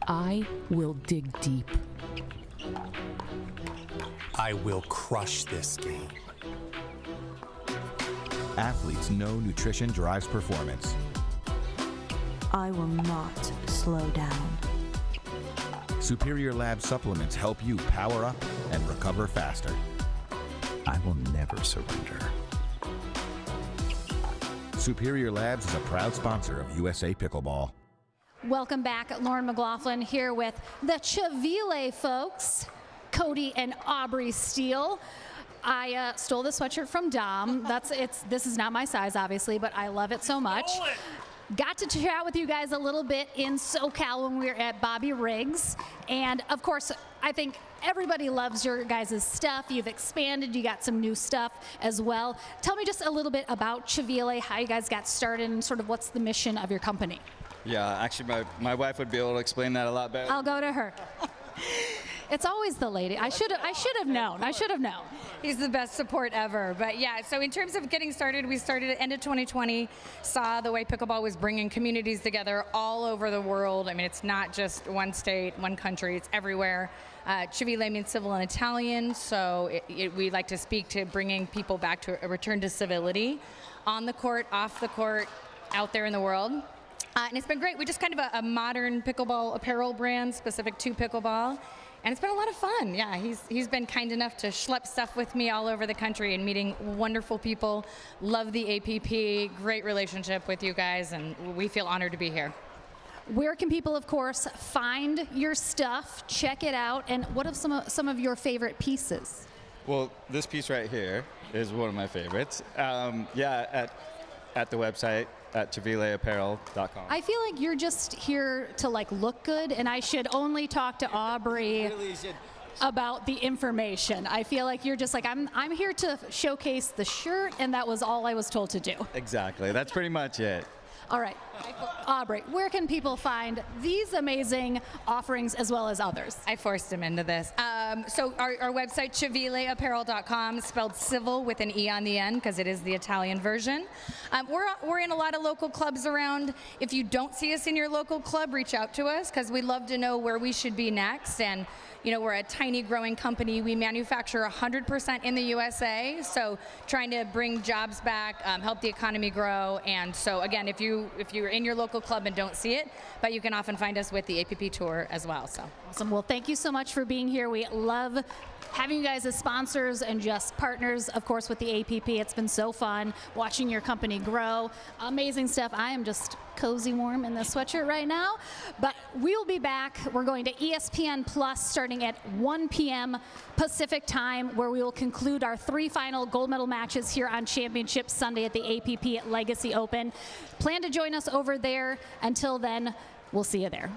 I will dig deep. I will crush this game. Athletes know nutrition drives performance. I will not slow down. Superior Lab supplements help you power up and recover faster. I will never surrender. Superior Labs is a proud sponsor of USA Pickleball. Welcome back. Lauren McLaughlin here with the Chavile folks, Cody and Aubrey Steele. I stole the sweatshirt from Dom. This is not my size, obviously, but I love it so much. Got to chat with you guys a little bit in SoCal when we were at Bobby Riggs. And of course, I think everybody loves your guys' stuff. You've expanded, you got some new stuff as well. Tell me just a little bit about Chavile, how you guys got started, and sort of what's the mission of your company. Yeah, actually, my wife would be able to explain that a lot better. I'll go to her. It's always the lady. I should have known. I should have known. He's the best support ever. But yeah, so in terms of getting started, we started at end of 2020, saw the way pickleball was bringing communities together all over the world. I mean, it's not just one state, one country, it's everywhere. Civile means civil in Italian, so we like to speak to bringing people back to a return to civility on the court, off the court, out there in the world. And it's been great. We're just kind of a modern pickleball apparel brand specific to pickleball. And it's been a lot of fun. Yeah, he's been kind enough to schlep stuff with me all over the country and meeting wonderful people. Love the APP, great relationship with you guys, and we feel honored to be here. Where can people, of course, find your stuff, check it out, and what are some of your favorite pieces? Well, this piece right here is one of my favorites. Yeah, at the website, at civileapparel.com. I feel like you're just here to like look good, and I should only talk to Aubrey about the information. I feel like you're just like, I'm here to showcase the shirt, and that was all I was told to do. Exactly, that's pretty much it. All right, Aubrey, where can people find these amazing offerings as well as others? I forced him into this. So our website, civileapparel.com, spelled civil with an E on the end because it is the Italian version. We're in a lot of local clubs around. If you don't see us in your local club, reach out to us because we'd love to know where we should be next. And you know, we're a tiny growing company. We manufacture 100% in the USA, so trying to bring jobs back, help the economy grow. And so again, if you're in your local club and don't see it, but you can often find us with the APP tour as well. So awesome. Well, thank you so much for being here. We love having you guys as sponsors and just partners, of course, with the APP. It's been so fun watching your company grow. Amazing stuff. I am just cozy warm in this sweatshirt right now, but we'll be back. We're going to ESPN Plus starting at 1 p.m. Pacific time, where we will conclude our 3 final gold medal matches here on Championship Sunday at the APP at Legacy Open. Plan to join us over there. Until then, we'll see you there.